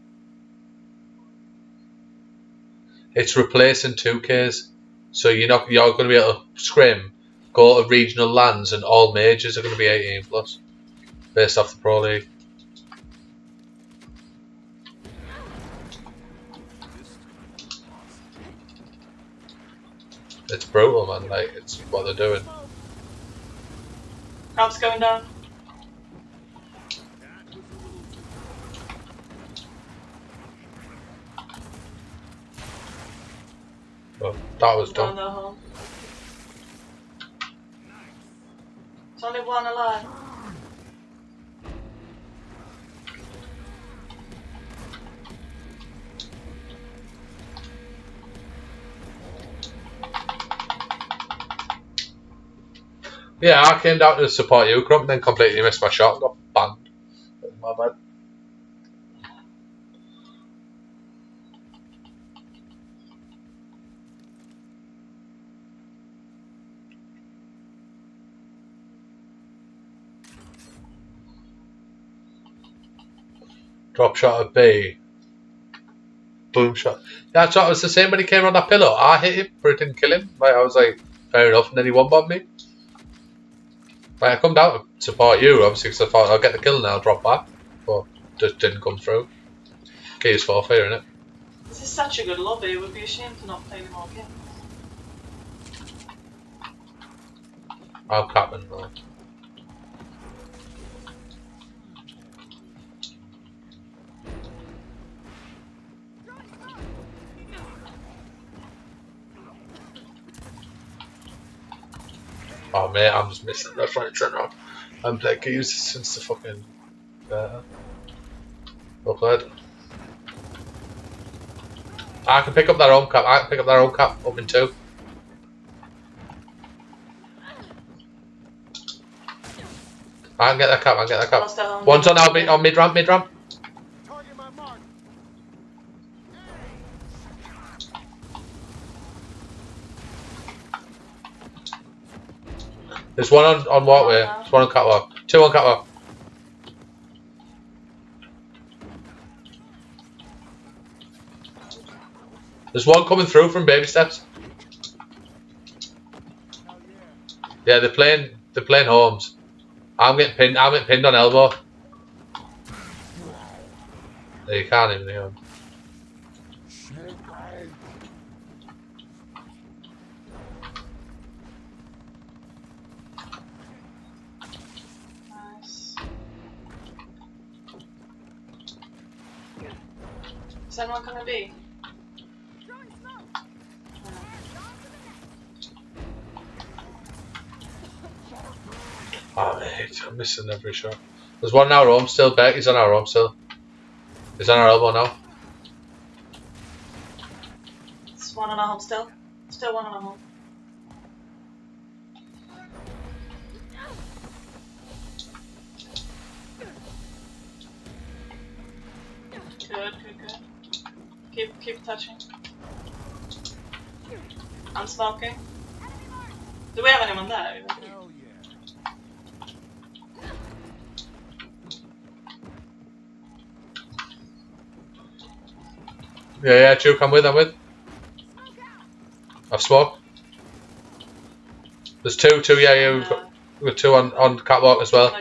It's replacing 2Ks. So you're going to be able to scrim, go to regional lands, and all majors are going to be 18 plus, based off the Pro League. It's brutal, man. Like, it's what they're doing. Crab's going down. Well, that was Down done. the hole. There's only one alive. Yeah, I came down to support you, Crump, then completely missed my shot and got banned. My bad. Drop shot at B. Boom shot. Yeah, I thought it was the same when he came on that pillow. I hit him, but it didn't kill him. Like, I was like, fair enough, and then he one-bombed me. Like, I come down to support you, obviously, because I thought I'll get the kill and I'll drop back. But just didn't come through. Key is forfeit, isn't it? This is such a good lobby, it would be a shame to not play them all again. I'm capping though. Oh mate, I'm just missing left, right, centre. I haven't played keys since the fucking beta. Well played. I can pick up that home cap. I can pick up that home cap up in 2. I can get that cap. I can get that cap. Lost that home. One's on on mid ramp. Mid ramp. Target my mark. There's one on walkway. There's one on catwalk. 2 on catwalk. There's one coming through from baby steps. Yeah, they're playing homes. I'm getting pinned on elbow. No, you can't even hear him. Nice. Is anyone gonna be? Oh mate, I'm missing every shot. There's one in our home still, Beck. He's on our home still. He's on our elbow now. It's one on our home still. Still one on our home. Good. Keep touching. I'm smoking. Do we have anyone there? Hell yeah. Yeah, Duke, I'm with. I've smoked. There's two, yeah, we've got 2 on catwalk as well.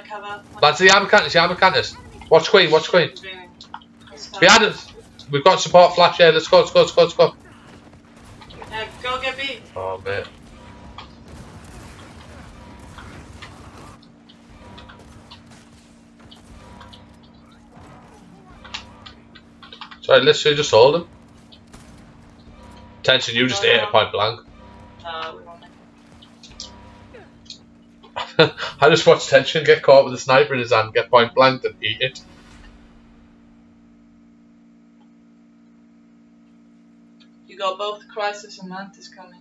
Lads, the armor canters. Watch Queen. Behind us. We've got support flash, yeah, let's go. Go get B. Oh, mate. Sorry, literally just hold him. Tension, you just ate a point blank. We won't. I just watched Tension get caught with a sniper in his hand, get point blanked and eat it. You got both Crisis and Mantis coming.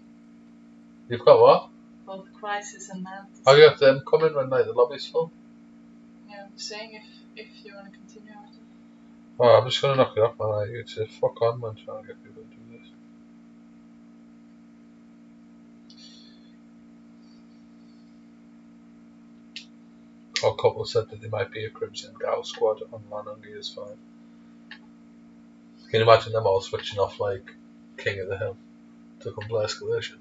You've got what? Both Crisis and Mantis. Oh, you have them coming when like the lobby's full? Yeah, I'm saying if you want to continue after. Oh, I'm just gonna knock it off, man. You say fuck on, man, trying to get people to do this. A couple said that there might be a Crimson Gow squad on Man on Gears 5. Can you imagine them all switching off like King of the Hill to come play Escalation?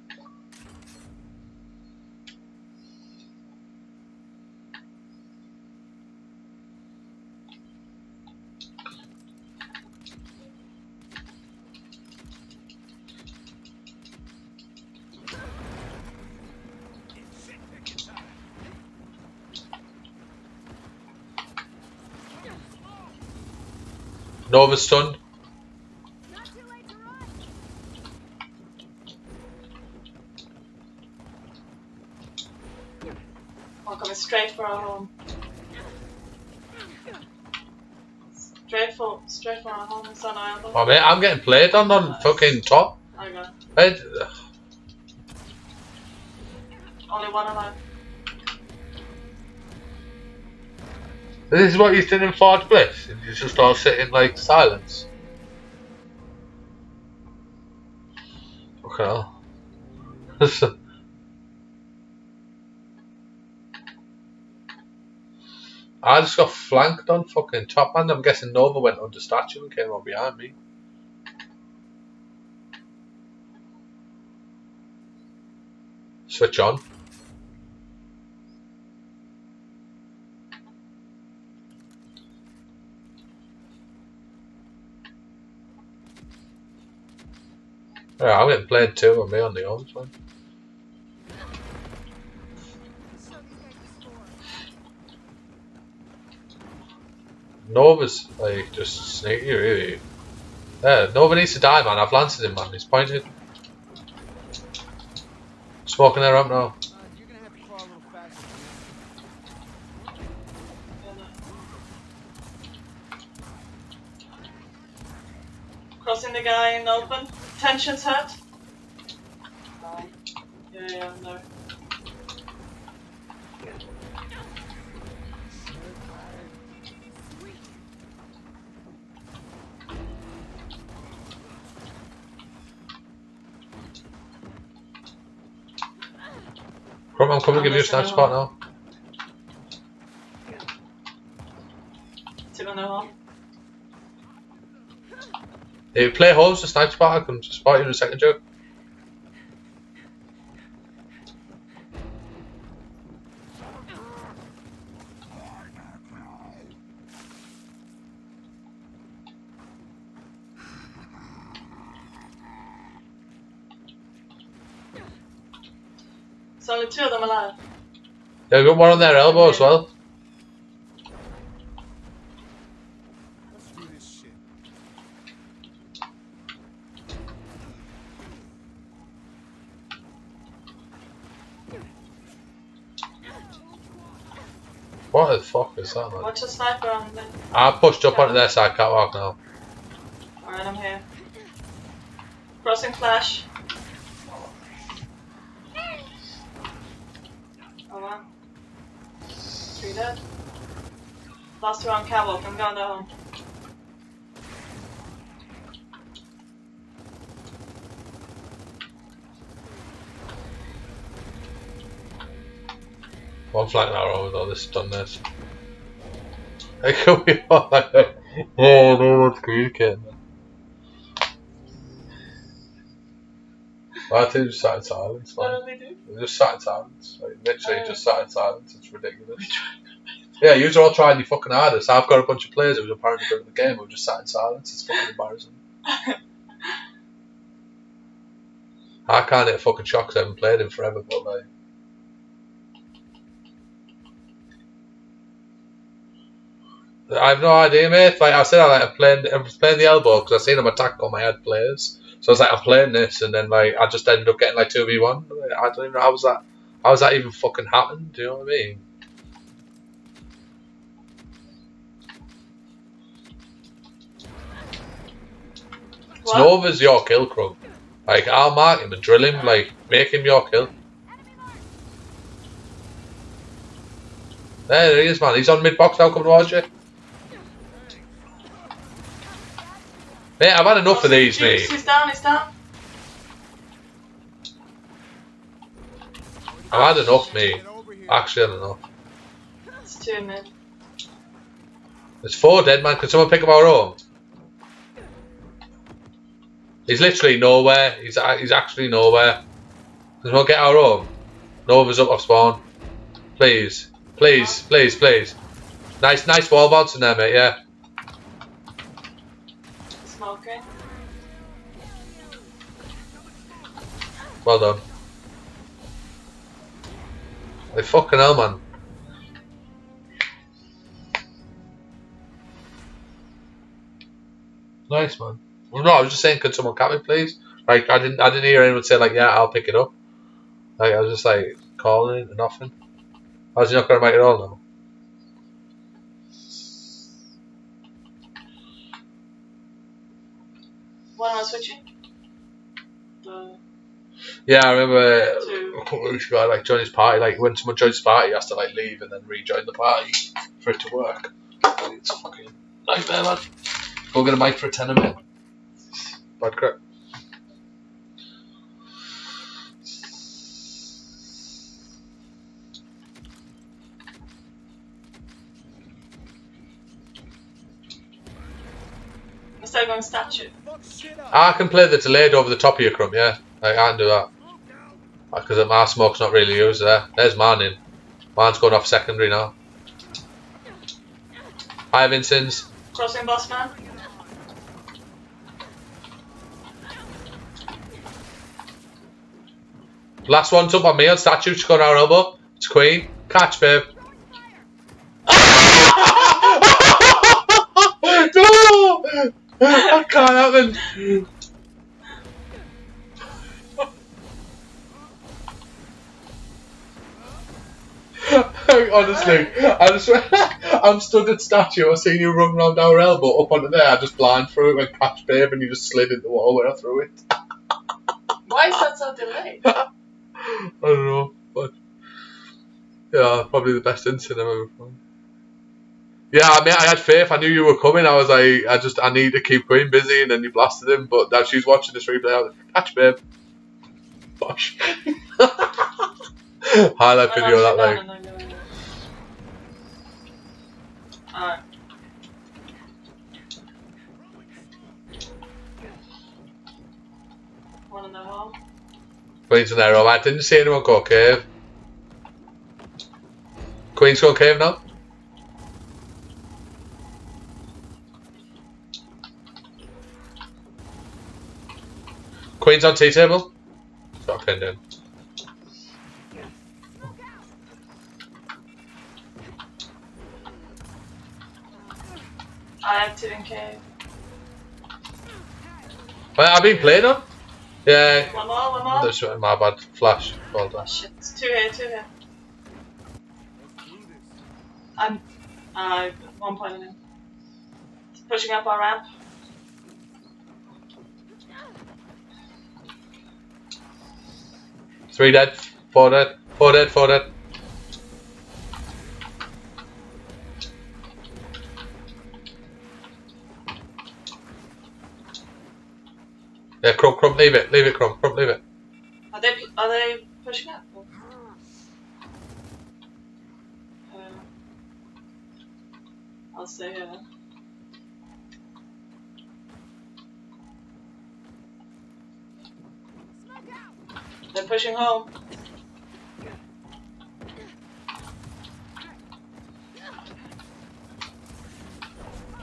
Nova stunned. We're coming straight for our home. Straight for our home. It's on our elbow. Oh mate, I'm getting played on fucking top. I got it. Hey, Only one alive. this is what you did in Fort Bliss. You just all sit in like silence. Okay. I just got flanked on fucking top, man. I'm guessing Nova went under statue and came on behind me. Switch on. Yeah, I'm getting played too on me on the arms, man. Nova's like just sneaky, really. Yeah, Nova needs to die, man. I've landed him, man. He's pointed. Smoking their ramp now. You're gonna have to crawl a little faster. Crossing the guy in the open. Tension's hurt. Oh. Yeah, no. Come on, come and give you a sniper spot now. Took on no harm. If you play holes, the sniper spot, I can spot you in a second, Joe. There's only 2 of them alive. Yeah, we've got one on their elbow as well. Let's do this shit. What the fuck is that, man? Watch the sniper on the... I pushed up onto their side catwalk now. Alright, I'm here. Crossing flash. Oh wow. 3 dead. Last 2 on catwalk, I'm going down. One flank arrow with all this done this. How come we all like that? Oh, no one's communicating. I think just sat in silence, What man. did they do? They just sat in silence. Like, literally just sat in silence. It's ridiculous. Yeah, you're all trying your fucking hardest. I've got a bunch of players who was apparently good at the game who just sat in silence. It's fucking embarrassing. I can't hit a fucking shot because I haven't played him forever, but like. I have no idea, mate. Like I said, I was playing the elbow because I seen him attack all my head players. So I was like, I'm playing this, and then like I just ended up getting like 2v1. Like, I don't even know how was that even fucking happened. Do you know what I mean? It's Nova's your kill, Crumb. Like I'll mark him and drill him. Like make him your kill. There he is, man. He's on mid box now, coming towards you. Mate, I've had enough of these, mate. He's down, he's down. I've had enough, mate. Actually, had enough. It's 2 mid. There's 4 dead, man. Can someone pick up our own? He's literally nowhere. He's actually nowhere. Can someone get our own? Nova's up off spawn. Please. Please, please, please. Nice wall bouncing there, mate, yeah. Smoking. Well done. Like fucking hell, man. Nice, man. Well, no, I was just saying, could someone cap me, please? Like, I didn't hear anyone say like, yeah, I'll pick it up. Like, I was just like calling it and nothing. How's he not gonna make it all now? When am I switching? Yeah, I remember a couple of weeks ago, like joined his party. Like when someone joins his party, he has to like leave and then rejoin the party for it to work. Like, it's a fucking nightmare, man. Go get a mic for a tenner, mate. Bad crap. Instead of going statue. I can play the delayed over the top of your Crumb, yeah. Like, I can do that. Because my smoke's not really used there. There's mine in. Mine's going off secondary now. Hi, Vincent. Crossing Bossman. Last one's up on me on statue. She's got our elbow. It's Queen. Catch, babe. No! That can't happen. Honestly, I just I'm stood at statue. I seen you run round our elbow up onto there. I just blind through it like catch babe, and you just slid into the wall when I threw it. Why is that so delayed? I don't know, but yeah, probably the best incident I've ever found. Yeah, I mean, I had faith. I knew you were coming. I was like, I need to keep going busy, and then you blasted him. But now she's watching this replay. I was like, catch babe. Bosh. Highlight video of that like. Alright. One in the hole. Queen's an arrow. I didn't see anyone go cave. Queen's going cave now. Queen's on tea table. Got pinned in. I have two in cave. Well, I've been playing on. Yeah. One more. That's my bad. Flash. Well done. Oh shit, it's two here. I'm 1 point in him. It's pushing up our ramp. Three dead. Four dead. Four dead. Yeah, Crump, leave it, Crump, leave it. Are they pushing up? I'll stay here. They're pushing home.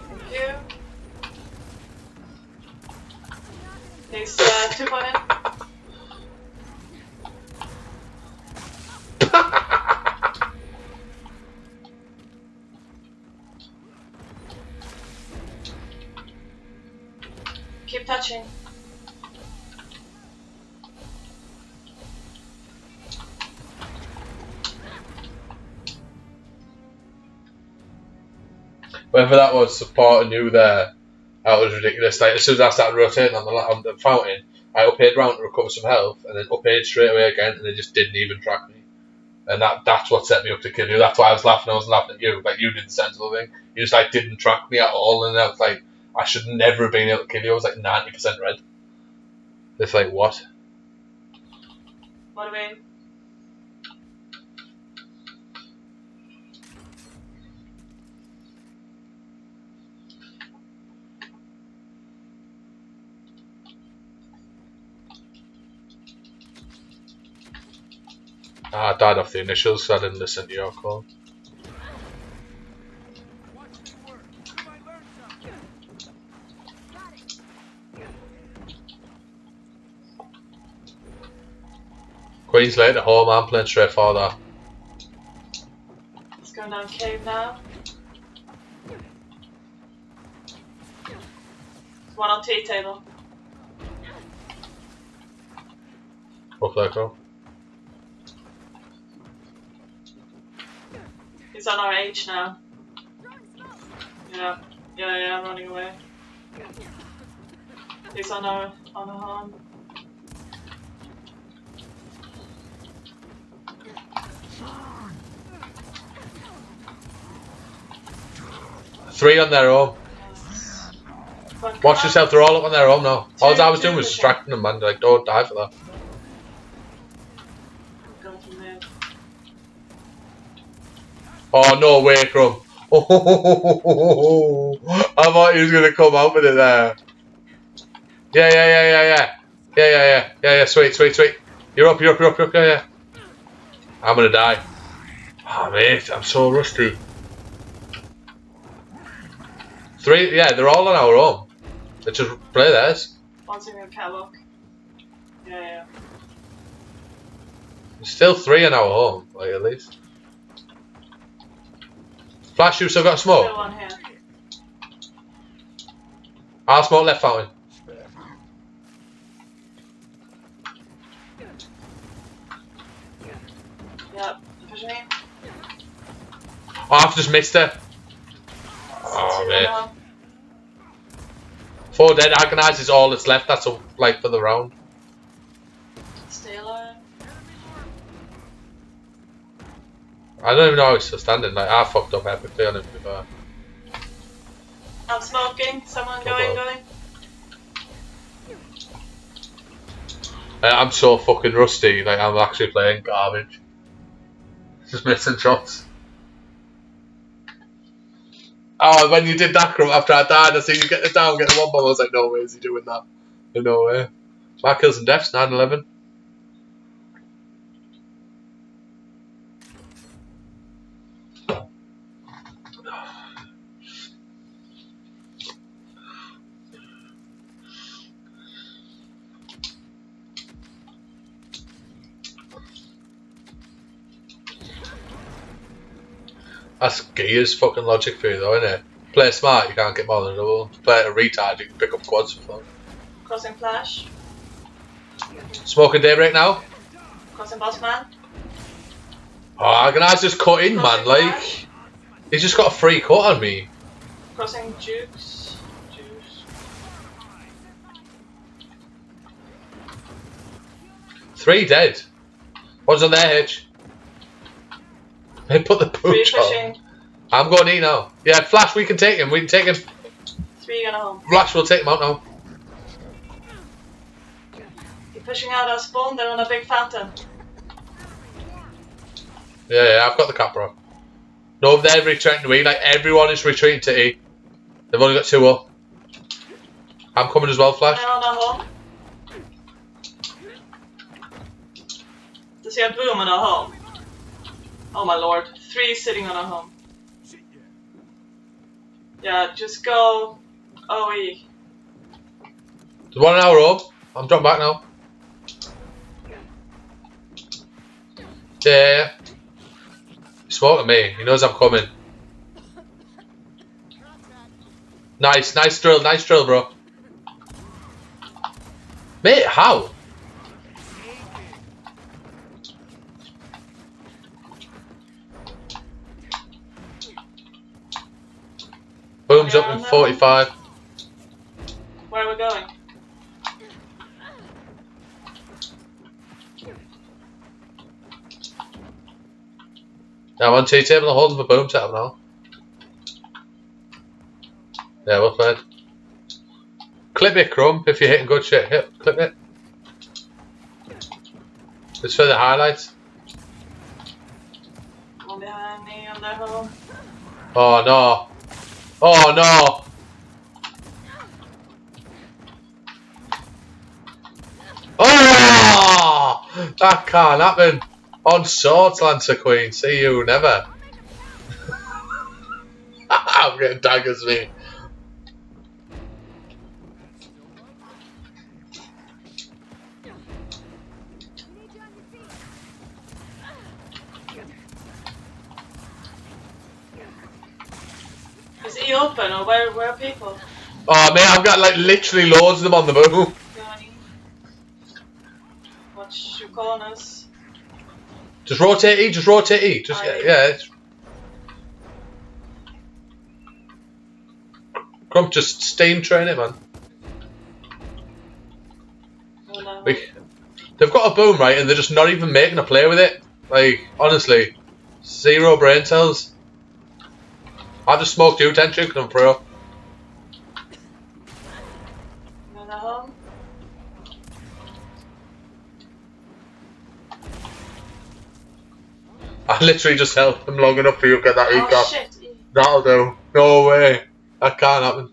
Thank you. He's 2 point in. Keep touching. Whether that was supporting you there, that was ridiculous. Like as soon as I started rotating on the fountain, I up-aired round to recover some health, and then up-aired straight away again, and they just didn't even track me. And that's what set me up to kill you. That's why I was laughing. I wasn't laughing at you. Like you did the sensible thing. You just like didn't track me at all, and I was like, I should never have been able to kill you. I was like 90% red. It's like what? What do we? I died off the initials, so I didn't listen to your call. Queen's late at home, I'm playing straight for that. It's going down cave now. One on tea table. Up there, girl. He's on our H now. Yeah, I'm running away. He's on our home. Three on their own. Watch yourself, they're all up on their own now. All I was doing was distracting them, man. Like, don't die for that. Oh, no way, Crumb. Oh, I thought he was going to come out with it there. Yeah, sweet. You're up, yeah. I'm going to die. Oh, mate, I'm so rusty. Three, yeah, they're all on our own. Let's just play theirs. One's in your catwalk. Yeah. There's still three on our home, like at least. Flash, you still got smoke? Still one here. I'll smoke left fountain. Yep, push me. Oh, I've just missed her. Oh, Oh, mate. 4 dead. Agonize is all that's left. That's a, like for the round. Stay alive. I don't even know how he's still standing. Like, I fucked up epically on him before. I'm smoking. Someone going. I'm so fucking rusty. Like, I'm actually playing garbage. Just missing shots. Oh, when you did that crump after I died, I seen you get it down, get the 1 bomb. I was like, no way is he doing that. No way. My kills and deaths, 9-11. That's Gear's fucking logic for you though, isn't it? Play smart, you can't get more than a double. Play a retard, you can pick up quads for fun. Crossing flash. Smoking daybreak now. Crossing Bossman. Oh, Agonize just cut in, man. Like, he's just got a free cut on me. Crossing Jukes. Juice. 3 dead. One's on their hitch. They put the pooch on. I'm going E now. Yeah, Flash, we can take him. We can take him. 3 gonna home. Flash, we'll take him out now. You're pushing out our spawn. They're on a big fountain. Yeah, I've got the Capra. No, they're retreating to E. Like, everyone is retreating to E. They've only got 2 up. I'm coming as well, Flash. They're on our home. Does he have boom on our home? Oh my lord. 3 sitting on our home. Yeah, just go OE. There's 1 in our home. I'm dropping back now. Yeah. He's smoking me. He knows I'm coming. Nice drill, bro. Mate, how? Boom's up in 45. Where are we going? Yeah, I'm on T-table, I'm holding the boom setup now. Yeah, well played. Clip it, Crumb, if you're hitting good shit. Clip it. It's for the highlights. One behind me on their home. Oh no. Oh no. Oh! That can't happen. On swords, Lancer Queen. See you never. I'm getting daggers, me. Is he open or where are people? Oh man, I've got like literally loads of them on the move. Watch your corners. Just rotate E, just rotate E. Just yeah. Crump, just steam train it, man. Oh, no. They've got a boom, right, and they're just not even making a play with it. Like, honestly, 0 brain cells. I just smoked you, 10 chicken and pro. Going home. I literally just held them long enough for you to get that eco. Oh shit. That'll do. No way. That can't happen.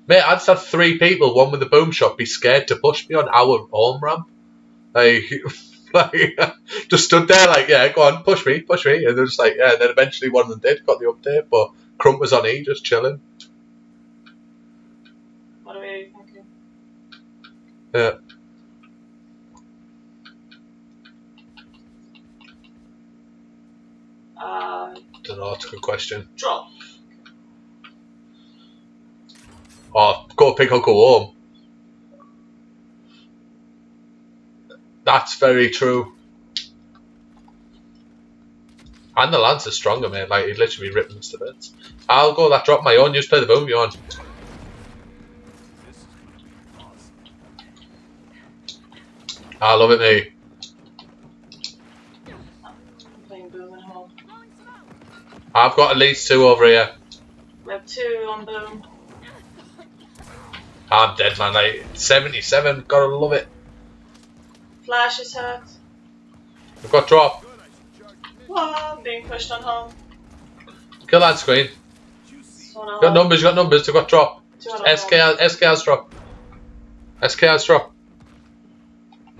Mate, I just had 3 people, one with a boom shot, be scared to push me on our home ramp. Like, just stood there like, yeah, go on, push me. And they're just like, yeah, and then eventually one of them did, got the update, but Crump was on E, just chilling. What are we thinking? Yeah. Don't know, that's a good question. Drop. go big or go home. That's very true. And the lance is stronger, mate. Like, he'd literally be ripping us to bits. I'll go that drop my own. You just play the boom you're on. I love it, mate. I'm playing boom at home. I've got at least 2 over here. We have 2 on boom. I'm dead, man. Like, 77. Gotta love it. Flash is hurt. We've got drop. Whoa, I'm being pushed on home. Kill that screen. Got numbers, We've got drop. SK has drop. SK has drop.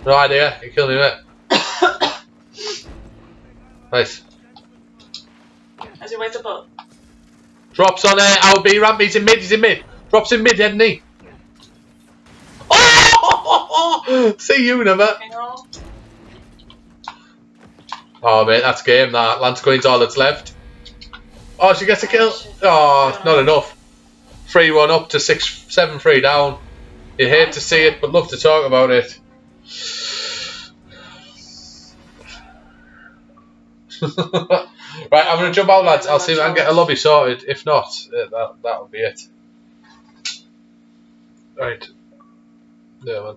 No idea. You killed me, mate. Nice. As you wait above. Drops on our B ramp. He's in mid. Drops in mid, isn't he? Oh! See you never. Hang on. Oh, mate, that's game. That Lance Queen's all that's left. Oh, she gets a kill. Oh, not enough. 3-1 up to 7-3 down. You hate to see it, but love to talk about it. Right, I'm going to jump out, lads. I'll see if I can get a lobby sorted. If not, that'll be it. Right. Yeah, man.